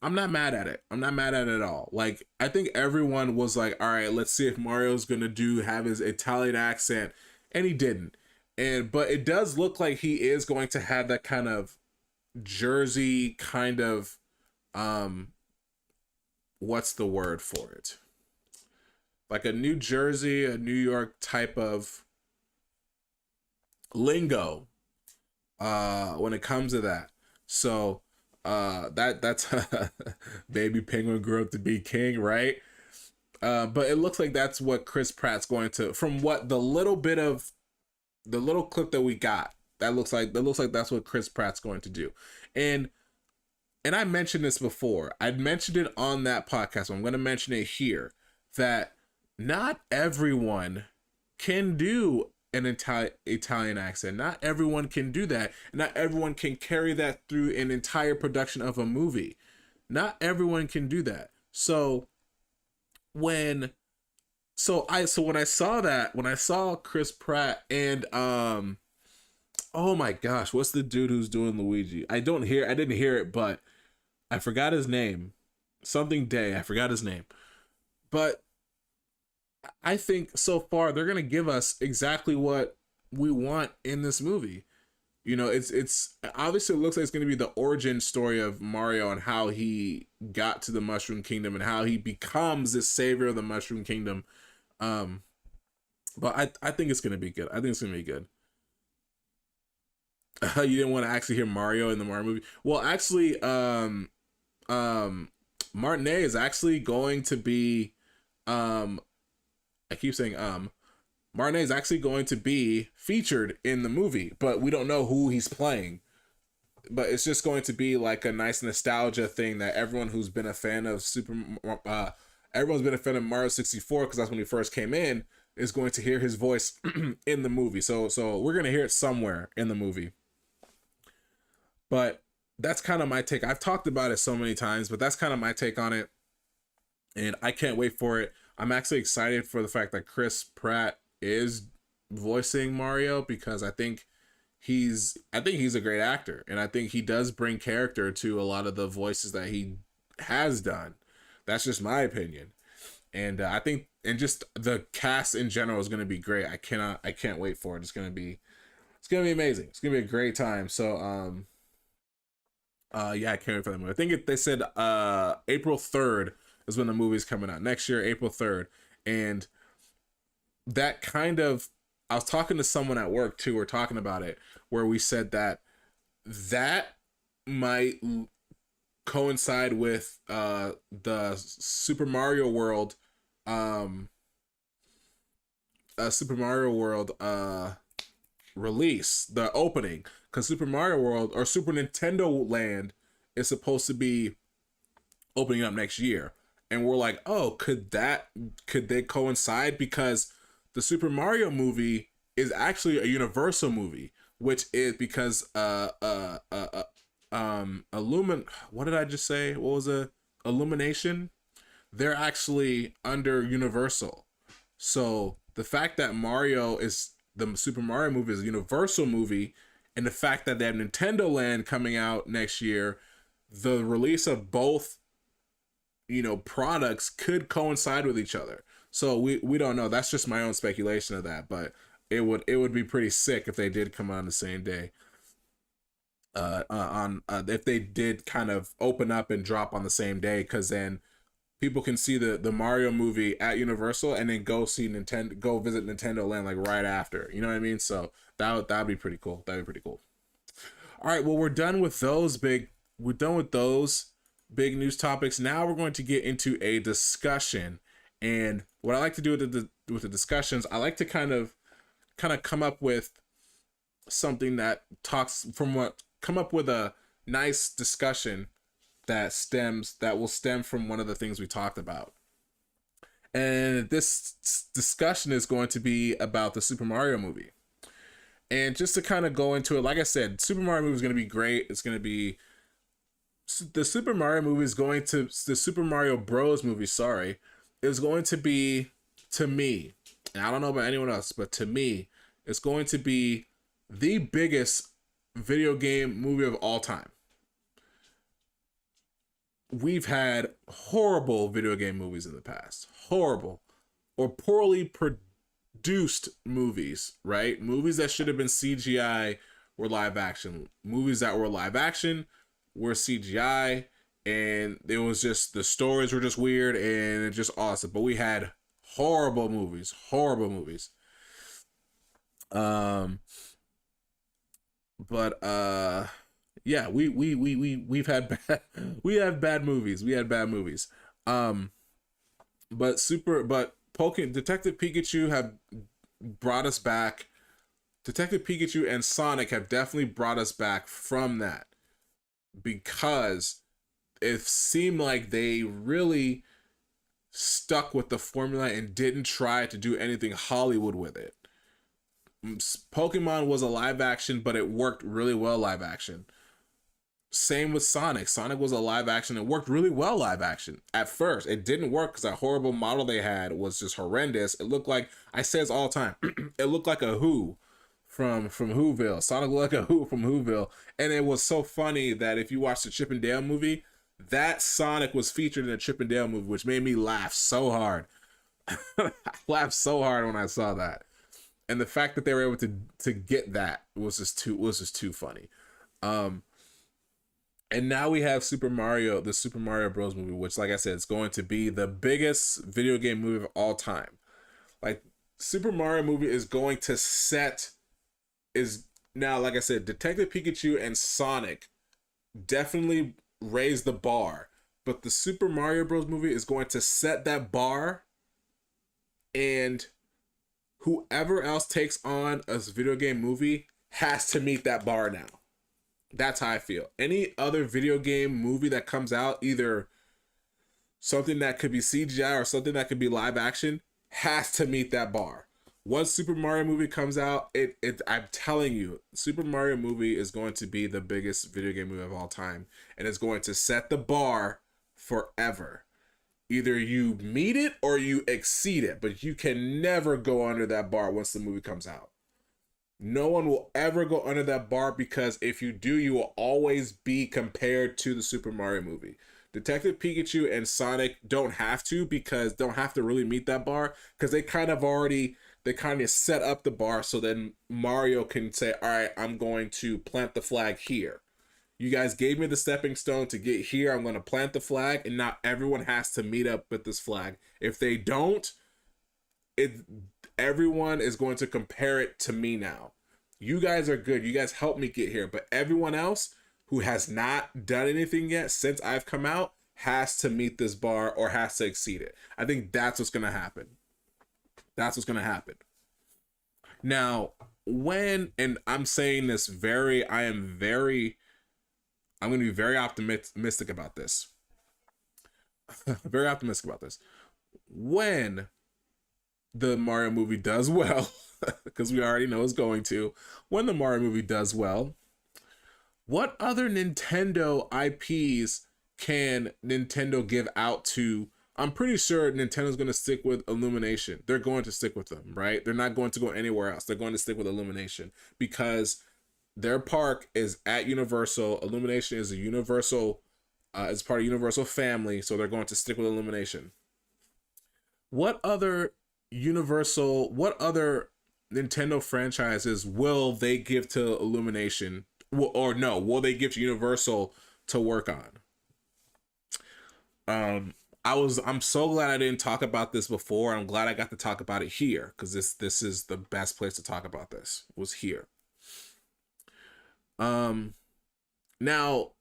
I'm not mad at it. I'm not mad at it at all. Like, I think everyone was like, all right, let's see if Mario's gonna have his Italian accent, and he didn't. But it does look like he is going to have that kind of Jersey kind of what's the word for it? Like a New Jersey, a New York type of lingo when it comes to that. So That's baby penguin grew up to be king, right? But it looks like that's what Chris Pratt's going to, from what the little clip that we got, that looks like that's what Chris Pratt's going to do. And I mentioned this before. I'd mentioned it on that podcast. So I'm going to mention it here, that not everyone can do an Italian accent. Not everyone can do that. Not everyone can carry that through an entire production of a movie. Not everyone can do that. So when when I saw that, when I saw Chris Pratt and oh my gosh, what's the dude who's doing Luigi? I didn't hear it, but I forgot his name. Something Day. I forgot his name. But I think so far they're gonna give us exactly what we want in this movie. You know, it's obviously it looks like it's gonna be the origin story of Mario and how he got to the Mushroom Kingdom and how he becomes the savior of the Mushroom Kingdom. Um, but I think it's gonna be good. I think it's gonna be good. You didn't want to actually hear Mario in the Mario movie? Well, actually, Martinet is actually going to be I keep saying Martinet is actually going to be featured in the movie, but we don't know who he's playing. But it's just going to be like a nice nostalgia thing that everyone who's been a fan of everyone's been a fan of Mario 64 because that's when he first came in, is going to hear his voice in the movie. So we're gonna hear it somewhere in the movie. But that's kind of my take. I've talked about it so many times, but that's kind of my take on it. And I can't wait for it. I'm actually excited for the fact that Chris Pratt is voicing Mario because I think he's a great actor, and I think he does bring character to a lot of the voices that he has done. That's just my opinion. And I think, and just the cast in general is going to be great. I can't wait for it. It's going to be amazing. It's going to be a great time. So, yeah, I can't wait for the movie. I think they said April 3rd is when the movie's coming out next year, April 3rd. And that kind of, I was talking to someone at work too, we're talking about it, where we said that might coincide with the Super Mario World release, the opening, because Super Mario World or Super Nintendo Land is supposed to be opening up next year, and we're like, oh, could they coincide? Because the Super Mario movie is actually a Universal movie, which is because what did I just say? What was it? Illumination? They're actually under Universal. So the fact that the Super Mario movie is a Universal movie, and the fact that they have Nintendo Land coming out next year, the release of both, products could coincide with each other. So we don't know. That's just my own speculation of that, but it would be pretty sick if they did come out on the same day. If they did kind of open up and drop on the same day, because then people can see the Mario movie at Universal and then go visit Nintendo Land like right after. You know what I mean? So that'd be pretty cool. That'd be pretty cool. All right, well, we're done with those big news topics. Now we're going to get into a discussion. And what I like to do with the discussions, I like to kind of come up with something that come up with a nice discussion that will stem from one of the things we talked about. And this discussion is going to be about the Super Mario movie. And just to kind of go into it, like I said, Super Mario movie is going to be great. It's going to be the Super Mario Bros movie, sorry, is going to be, to me, and I don't know about anyone else, but to me, it's going to be the biggest video game movie of all time. We've had horrible video game movies in the past. Horrible or poorly produced movies, right? Movies that should have been CGI were live action. Movies that were live action were CGI, and it was just, the stories were just weird and it's just awesome. But we had horrible movies. Yeah, we've had bad, we have bad movies. We had bad movies. Um, but Pokemon Detective Pikachu have brought us back. Detective Pikachu and Sonic have definitely brought us back from that because it seemed like they really stuck with the formula and didn't try to do anything Hollywood with it. Pokemon was a live action, but it worked really well live action. Same with Sonic. Sonic was a live action. It worked really well live action. At first, it didn't work because that horrible model they had was just horrendous. It looked like, I say this all the time, it looked like a Who from Whoville. Sonic looked like a Who from Whoville. And it was so funny that if you watch the Chip and Dale movie, that Sonic was featured in the Chip and Dale movie, which made me laugh so hard. I laughed so hard when I saw that. And the fact that they were able to get that was just too funny. Um, and now we have the Super Mario Bros. Movie, which, like I said, is going to be the biggest video game movie of all time. Like, Super Mario movie is going to set is now, like I said, Detective Pikachu and Sonic definitely raise the bar, but the Super Mario Bros. Movie is going to set that bar, and whoever else takes on a video game movie has to meet that bar now. That's how I feel. Any other video game movie that comes out, either something that could be CGI or something that could be live action, has to meet that bar. Once Super Mario movie comes out, I'm telling you, Super Mario movie is going to be the biggest video game movie of all time, and it's going to set the bar forever. Either you meet it or you exceed it, but you can never go under that bar once the movie comes out. No one will ever go under that bar, because if you do, you will always be compared to the Super Mario movie. Detective Pikachu and Sonic don't have to, because don't have to really meet that bar, because they kind of set up the bar, so then Mario can say, all right, I'm going to plant the flag here. You guys gave me the stepping stone to get here. I'm going to plant the flag, and now everyone has to meet up with this flag. If they don't, everyone is going to compare it to me now. You guys are good. You guys helped me get here. But everyone else who has not done anything yet since I've come out has to meet this bar or has to exceed it. I think that's what's going to happen. That's what's going to happen. Now, and I'm saying this I'm going to be very optimistic about this. Very optimistic about this. When the Mario movie does well, because we already know it's going to, when the Mario movie does well, what other Nintendo IPs can Nintendo give out to? I'm pretty sure Nintendo's going to stick with Illumination. They're going to stick with them, right? They're not going to go anywhere else. They're going to stick with Illumination because their park is at Universal. Illumination is a Universal, it's part of Universal family, so they're going to stick with Illumination. What other Nintendo franchises will they give to Illumination, or no, will they give to Universal to work on? I'm so glad I didn't talk about this before. I'm glad I got to talk about it here, because this is the best place to talk about this, was here. Now,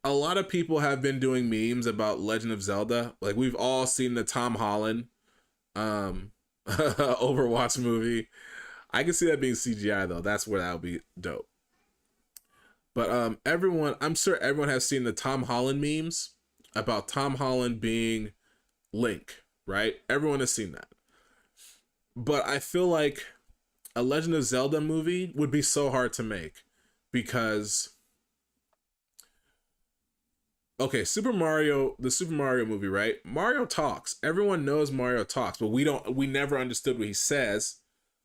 a lot of people have been doing memes about Legend of Zelda. Like, we've all seen the Tom Holland Overwatch movie. I can see that being CGI though. That's where that would be dope. But I'm sure everyone has seen the Tom Holland memes about Tom Holland being Link, right? Everyone has seen that. But I feel like a Legend of Zelda movie would be so hard to make, because okay, the Super Mario movie, right? Mario talks. Everyone knows Mario talks, but we never understood what he says,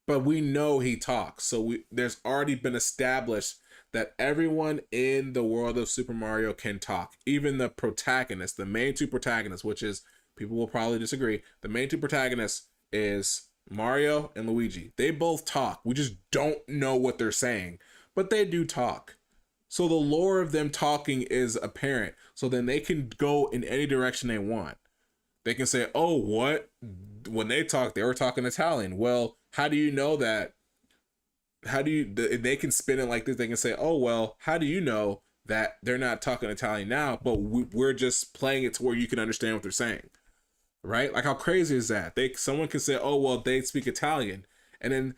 but we know he talks. So there's already been established that everyone in the world of Super Mario can talk. Even the protagonists, the main two protagonists, which is, people will probably disagree, the main two protagonists is Mario and Luigi. They both talk. We just don't know what they're saying, but they do talk. So the lore of them talking is apparent. So then they can go in any direction they want. They can say, oh, what? When they talk, they were talking Italian. Well, how do you know that how do you, they can spin it like this. They can say, oh, well, how do you know that they're not talking Italian now, but we're just playing it to where you can understand what they're saying, right? Like, how crazy is that? Someone can say, oh, well, they speak Italian, and then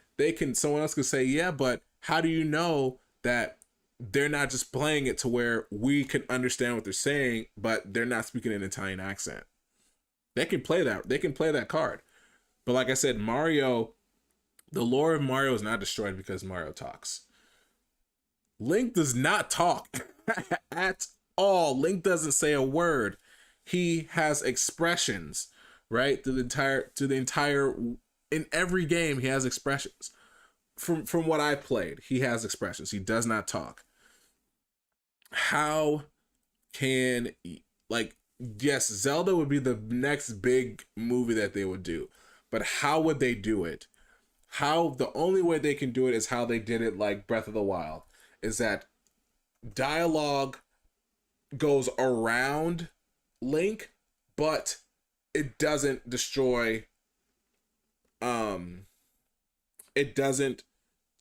someone else can say, yeah, but how do you know that they're not just playing it to where we can understand what they're saying, but they're not speaking an Italian accent? They can play that. They can play that card. But like I said, Mario, the lore of Mario is not destroyed because Mario talks. Link does not talk at all. Link doesn't say a word. He has expressions, right? In every game he has expressions. From what I played, he has expressions. He does not talk. How can, like, yes, Zelda would be the next big movie that they would do, but how would they do it? The only way they can do it is how they did it, like Breath of the Wild, is that dialogue goes around Link, but it doesn't destroy it doesn't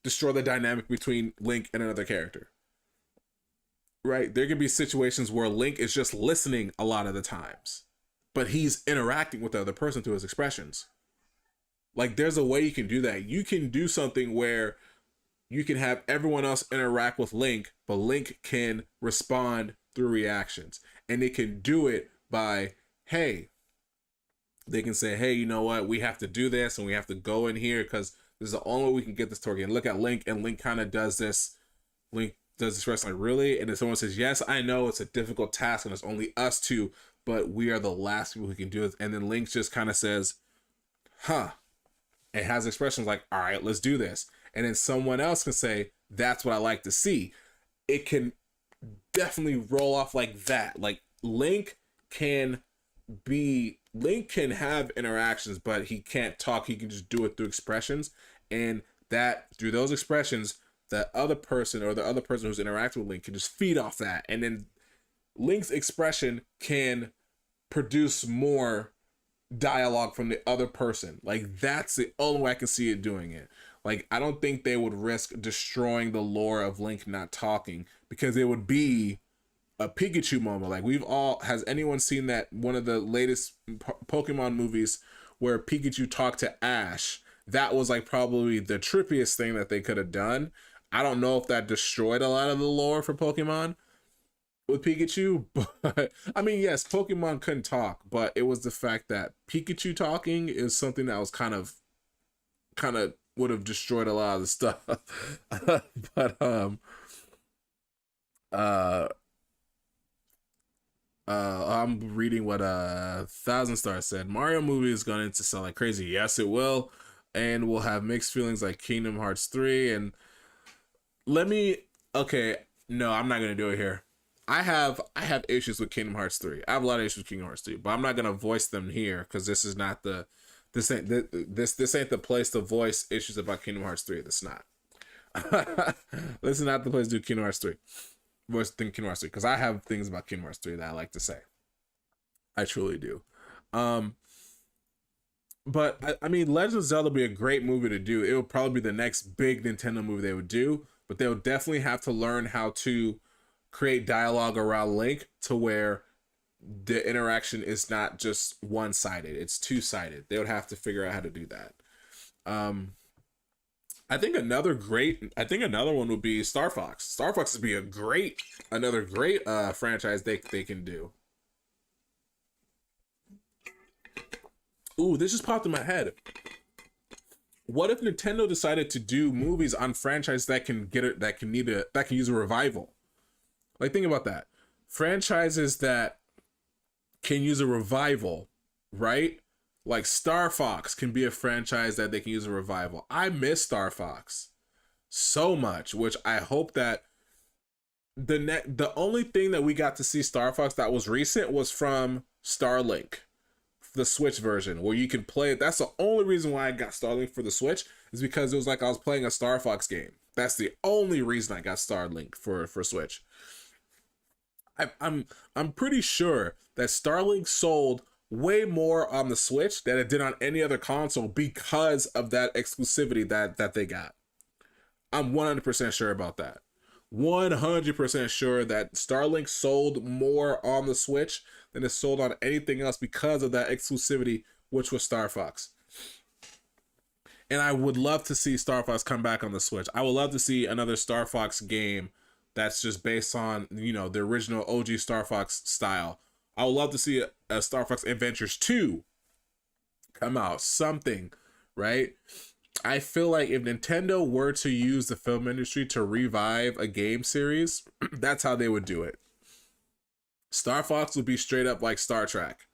destroy the dynamic between Link and another character. Right? There can be situations where Link is just listening a lot of the times, but he's interacting with the other person through his expressions. Like, there's a way you can do that. You can do something where you can have everyone else interact with Link, but Link can respond through reactions. And they can do it by, hey, they can say, hey, you know what? We have to do this and we have to go in here because this is the only way we can get this to work. And look at Link, and Link kind of does this. Link does this wrestling, really? And then someone says, yes, I know it's a difficult task and it's only us two, but we are the last people who can do it. And then Link just kind of says, huh. It has expressions like, all right, let's do this. And then someone else can say, that's what I like to see. It can definitely roll off like that. Like, Link can have interactions, but he can't talk. He can just do it through expressions. And that, through those expressions, the other person who's interacting with Link can just feed off that. And then Link's expression can produce more dialogue from the other person. Like, that's the only way I can see it doing it. Like, I don't think they would risk destroying the lore of Link not talking, because it would be a Pikachu moment. Like, has anyone seen that one of the latest Pokemon movies where Pikachu talked to Ash? That was like probably the trippiest thing that they could have done. I don't know if that destroyed a lot of the lore for Pokemon with Pikachu, but I mean, yes, Pokemon couldn't talk, but it was the fact that Pikachu talking is something that was kind of would have destroyed a lot of the stuff. But I'm reading what Thousand Star said. Mario movie is going to sell like crazy. Yes, it will, and we'll have mixed feelings like Kingdom Hearts 3. And okay, no, I'm not gonna do it here. I have issues with Kingdom Hearts 3. I have a lot of issues with Kingdom Hearts 3, but I'm not gonna voice them here because this ain't the place to voice issues about Kingdom Hearts 3. That's not. This is not the place to do Kingdom Hearts 3. Voice Kingdom Hearts 3, because I have things about Kingdom Hearts 3 that I like to say. I truly do. But I mean, Legend of Zelda would be a great movie to do. It would probably be the next big Nintendo movie they would do, but they would definitely have to learn how to create dialogue around Link to where the interaction is not just one-sided, it's two-sided. They would have to figure out how to do that. I think another one would be Star Fox. Star Fox would be another great franchise they can do. Ooh, this just popped in my head. What if Nintendo decided to do movies on franchise that can use a revival? Like, think about that. Franchises that can use a revival, right? Like Star Fox can be a franchise that they can use a revival. I miss Star Fox so much, which I hope that the only thing that we got to see Star Fox that was recent was from Starlink, the Switch version, where you can play it. That's the only reason why I got Starlink for the Switch, is because it was like I was playing a Star Fox game. That's the only reason I got Starlink for Switch. I'm pretty sure that Starlink sold way more on the Switch than it did on any other console because of that exclusivity that they got. I'm 100% sure about that. 100% sure that Starlink sold more on the Switch than it sold on anything else because of that exclusivity, which was Star Fox. And I would love to see Star Fox come back on the Switch. I would love to see another Star Fox game that's just based on, you know, the original OG Star Fox style. I would love to see a Star Fox Adventures 2 come out. Something, right? I feel like if Nintendo were to use the film industry to revive a game series, that's how they would do it. Star Fox would be straight up like Star Trek.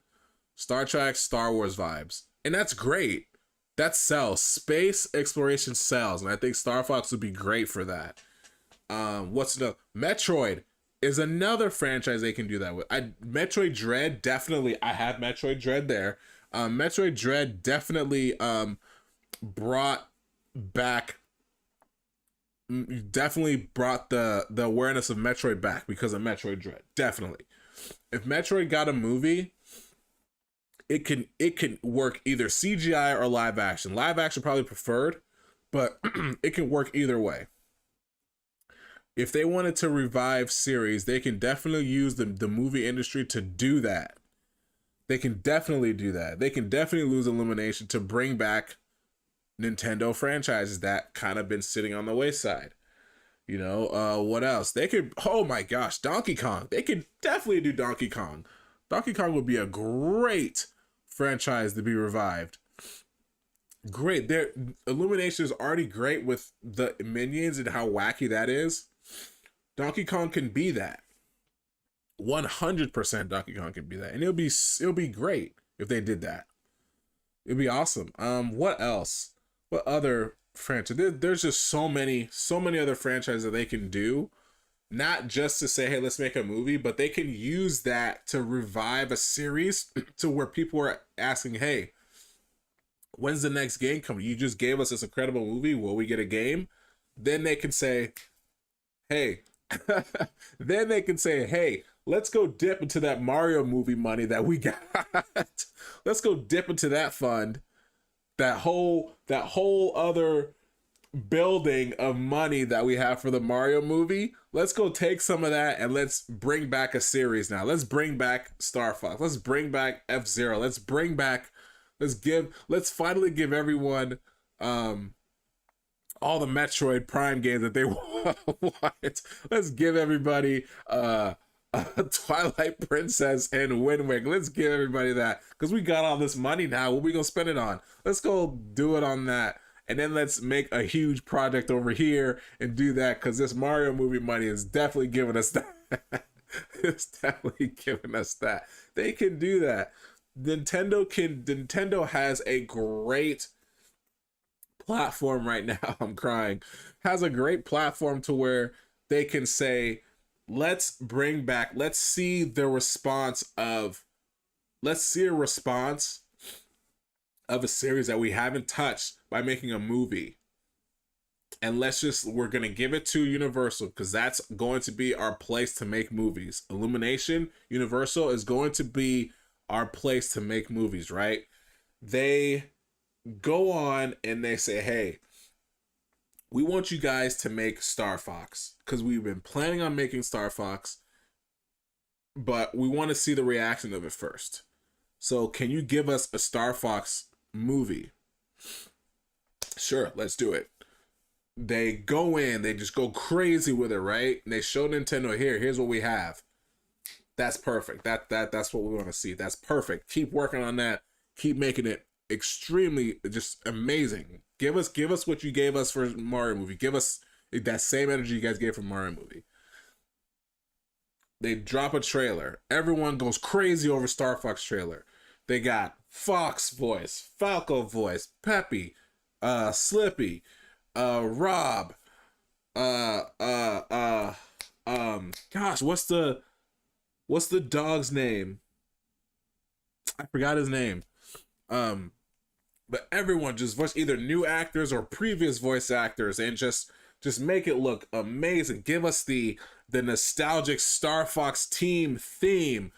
Star Trek, Star Wars vibes. And that's great. That sells. Space exploration sells. And I think Star Fox would be great for that. What's another? Metroid is another franchise they can do that with. Metroid Dread, definitely. I have Metroid Dread there. Metroid Dread definitely brought back, definitely brought the awareness of Metroid back because of Metroid Dread. Definitely. If Metroid got a movie, it can work either CGI or live action. Live action probably preferred, but it can work either way. If they wanted to revive series, they can definitely use the movie industry to do that. They can definitely do that. They can definitely use Illumination to bring back Nintendo franchises that kind of been sitting on the wayside. You know, what else? They could, oh my gosh, Donkey Kong. They could definitely do Donkey Kong. Donkey Kong would be a great franchise to be revived. Great. Illumination is already great with the minions and how wacky that is. Donkey Kong can be that. 100% Donkey Kong can be that. And it'll be great if they did that. It'd be awesome. What else? What other franchise? There's just so many other franchises that they can do. Not just to say, hey, let's make a movie, but they can use that to revive a series to where people are asking, hey, when's the next game coming? You just gave us this incredible movie. Will we get a game? Then they can say, hey, let's go dip into that Mario movie money that we got. Let's go dip into that fund. That whole other building of money that we have for the Mario movie. Let's go take some of that and let's bring back a series now. Let's bring back Star Fox. Let's bring back F-Zero. Let's finally give everyone all the Metroid Prime games that they want. Let's give everybody Twilight Princess and Wind Waker. Let's give everybody that because we got all this money now. What are we gonna spend it on? Let's go do it on that, and then let's make a huge project over here and do that because this Mario movie money is definitely giving us that. It's definitely giving us that. They can do that. Nintendo has a great platform right now. I'm crying. Has a great platform to where they can say, let's see a response of a series that we haven't touched by making a movie. And we're going to give it to Universal because that's going to be our place to make movies. Illumination, Universal is going to be our place to make movies, right? They go on and they say, hey, we want you guys to make Star Fox because we've been planning on making Star Fox, but we want to see the reaction of it first. So can you give us a Star Fox movie? Sure, let's do it. They go in, they just go crazy with it, right? And they show Nintendo, here's what we have. That's perfect. That's what we want to see. That's perfect. Keep working on that. Keep making it extremely just amazing. Give us what you gave us for Mario movie. Give us that same energy you guys gave for Mario movie. They drop a trailer. Everyone goes crazy over Star Fox trailer. They got Fox voice, Falco voice, Peppy, Slippy, Rob, gosh, what's the dog's name? I forgot his name. But everyone just voice either new actors or previous voice actors and just make it look amazing. Give us the nostalgic Star Fox team theme.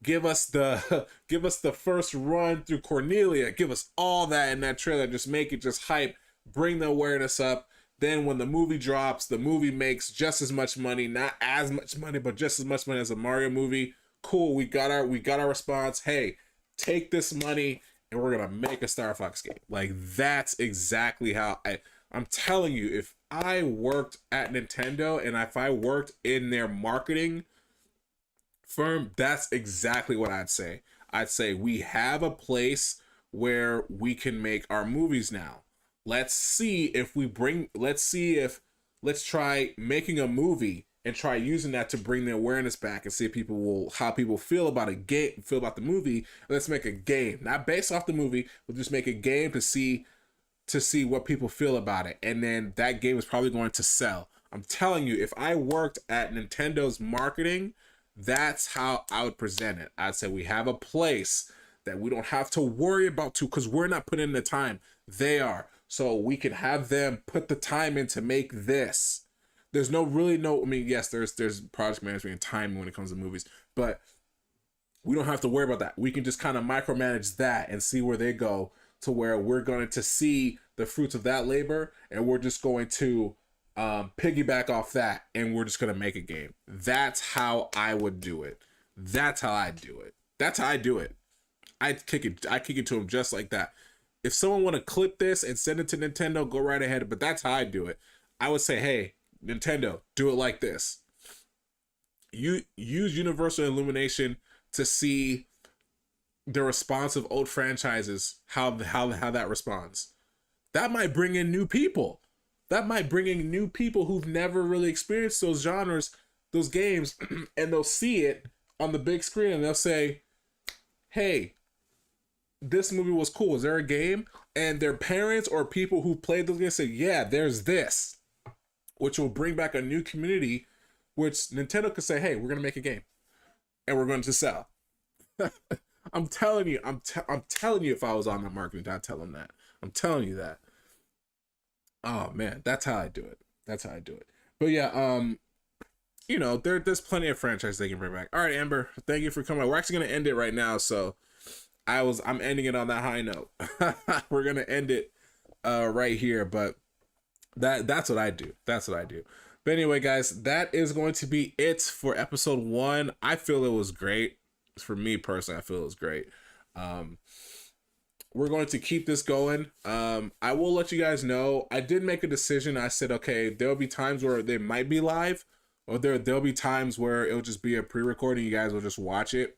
Give us the first run through Cornelia. Give us all that in that trailer. Just make it just hype. Bring the awareness up. Then when the movie drops, the movie makes just as much money, not as much money, but just as much money as a Mario movie. Cool, we got our response. Hey, take this money and we're gonna make a Star Fox game. Like that's exactly how I'm telling you, if I worked at Nintendo and if I worked in their marketing firm, that's exactly what I'd say. I'd say we have a place where we can make our movies now. Let's try making a movie and try using that to bring the awareness back and see if how people feel about feel about the movie. Let's make a game, not based off the movie, we'll just make a game to see what people feel about it. And then that game is probably going to sell. I'm telling you, if I worked at Nintendo's marketing, that's how I would present it. I'd say we have a place that we don't have to worry about because we're not putting in the time. They are. So we can have them put the time in to make this. There's I mean, yes, there's project management and timing when it comes to movies, but we don't have to worry about that. We can just kind of micromanage that and see where they go, to where we're going to see the fruits of that labor, and we're just going to piggyback off that, and we're just going to make a game. That's how I would do it. That's how I do it. That's how I do it. I kick it to them just like that. If someone want to clip this and send it to Nintendo, go right ahead. But that's how I do it. I would say, hey, Nintendo, do it like this. You use Universal Illumination to see the response of old franchises, how that responds. That might bring in new people. That might bring in new people who've never really experienced those genres, those games, and they'll see it on the big screen and they'll say, hey, this movie was cool. Is there a game? And their parents or people who played those games say, yeah, there's this, which will bring back a new community, which Nintendo could say, hey, we're going to make a game and we're going to sell. I'm telling you, I'm telling you, if I was on that marketing, I'd tell them that. I'm telling you that. Oh man, that's how I do it. That's how I do it. But yeah, there's plenty of franchises they can bring back. All right, Amber, thank you for coming. We're actually gonna end it right now, so I'm ending it on that high note. We're gonna end it right here, but that's what I do. That's what I do. But anyway, guys, that is going to be it for episode 1. I feel it was great. For me personally, I feel it was great. We're going to keep this going. I will let you guys know. I did make a decision. I said, okay, there'll be times where they might be live, or there'll be times where it'll just be a pre-recording. You guys will just watch it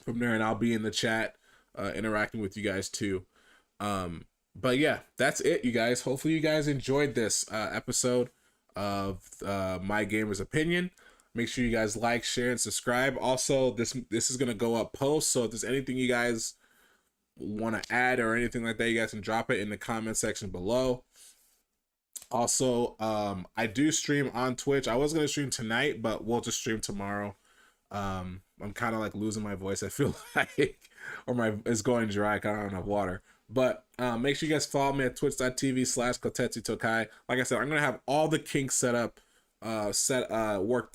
from there, and I'll be in the chat interacting with you guys too. But yeah, that's it, you guys. Hopefully you guys enjoyed this episode of My Gamer's Opinion. Make sure you guys like, share, and subscribe. Also, this is gonna go up post, so if there's anything you guys want to add or anything like that, you guys can drop it in the comment section below. Also, I do stream on Twitch. I was gonna stream tonight, but we'll just stream tomorrow. I'm kind of like losing my voice, I feel like, or it's going dry. I don't have water. But make sure you guys follow me at twitch.tv/Kotetsu Tokai. Like I said, I'm gonna have all the kinks worked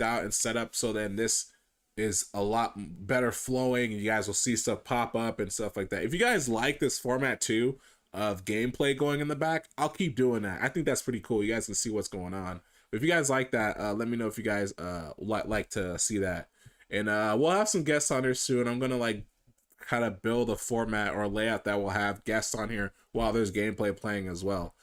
out and set up, so then this is a lot better flowing, and you guys will see stuff pop up and stuff like that. If you guys like this format too, of gameplay going in the back, I'll keep doing that. I think that's pretty cool. You guys can see what's going on. If you guys like that, let me know if you guys like to see that. And we'll have some guests on here soon. I'm gonna like kind of build a format or layout that will have guests on here while there's gameplay playing as well.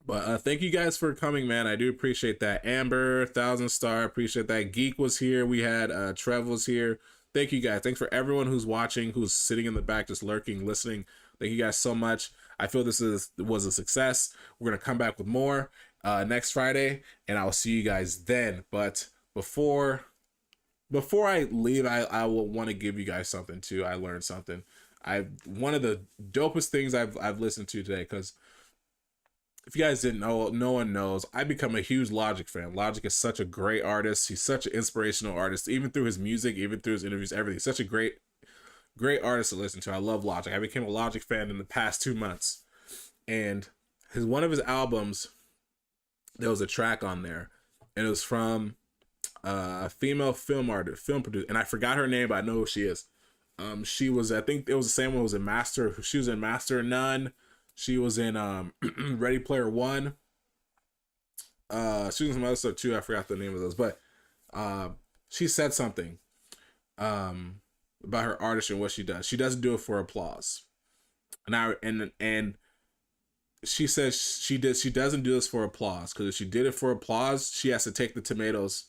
But thank you guys for coming, man. I do appreciate that. Amber, 1,000 star, appreciate that. Geek was here. We had Trev was here. Thank you guys. Thanks for everyone who's watching, who's sitting in the back, just lurking, listening. Thank you guys so much. I feel this was a success. We're gonna come back with more next Friday, and I'll see you guys then. But before I leave, I will want to give you guys something too. I learned something. One of the dopest things I've listened to today, because if you guys didn't know, no one knows, I become a huge Logic fan. Logic is such a great artist. He's such an inspirational artist, even through his music, even through his interviews, everything. Such a great artist to listen to. I love Logic. I became a Logic fan in the past 2 months. And one of his albums, there was a track on there, and it was from a female film producer, and I forgot her name, but I know who she is. She was, I think it was the same one who was in Master. She was in Master of None. She was in Ready Player One. she was in some other stuff too. I forgot the name of those, but she said something about her artist and what she does. She doesn't do it for applause. And she says she doesn't do this for applause, because if she did it for applause, she has to take the tomatoes.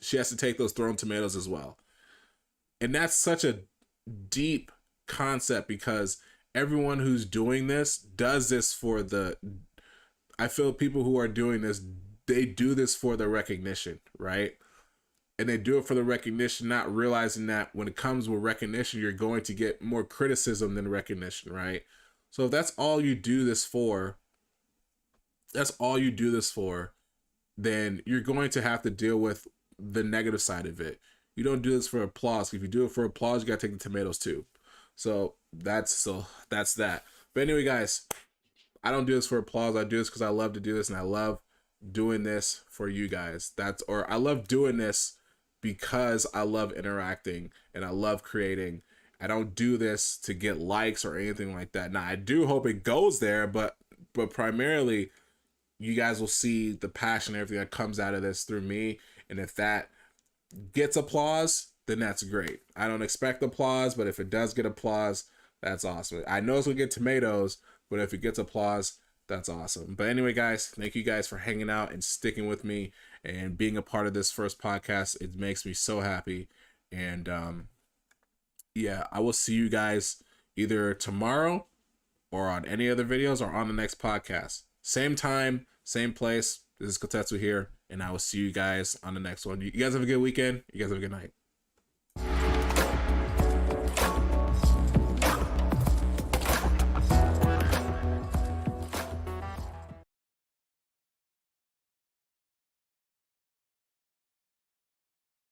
She has to take those thrown tomatoes as well. And that's such a deep concept, because everyone who's doing this does this for the. I feel people who are doing this, they do this for the recognition, right? And they do it for the recognition, not realizing that when it comes with recognition, you're going to get more criticism than recognition, right? So if that's all you do this for, then you're going to have to deal with the negative side of it. You don't do this for applause. If you do it for applause, you gotta take the tomatoes too. So that's that. But anyway, guys, I don't do this for applause. I do this because I love to do this, and I love doing this for you guys. I love doing this because I love interacting and I love creating. I don't do this to get likes or anything like that. Now, I do hope it goes there, but primarily, you guys will see the passion and everything that comes out of this through me. And if that gets applause, then that's great. I don't expect applause, but if it does get applause, that's awesome. I know it's gonna get tomatoes, but if it gets applause, that's awesome. But anyway, guys, thank you guys for hanging out and sticking with me and being a part of this first podcast. It makes me so happy. And yeah, I will see you guys either tomorrow or on any other videos or on the next podcast. Same time, same place. This is Kotetsu here, and I will see you guys on the next one. You guys have a good weekend. You guys have a good night.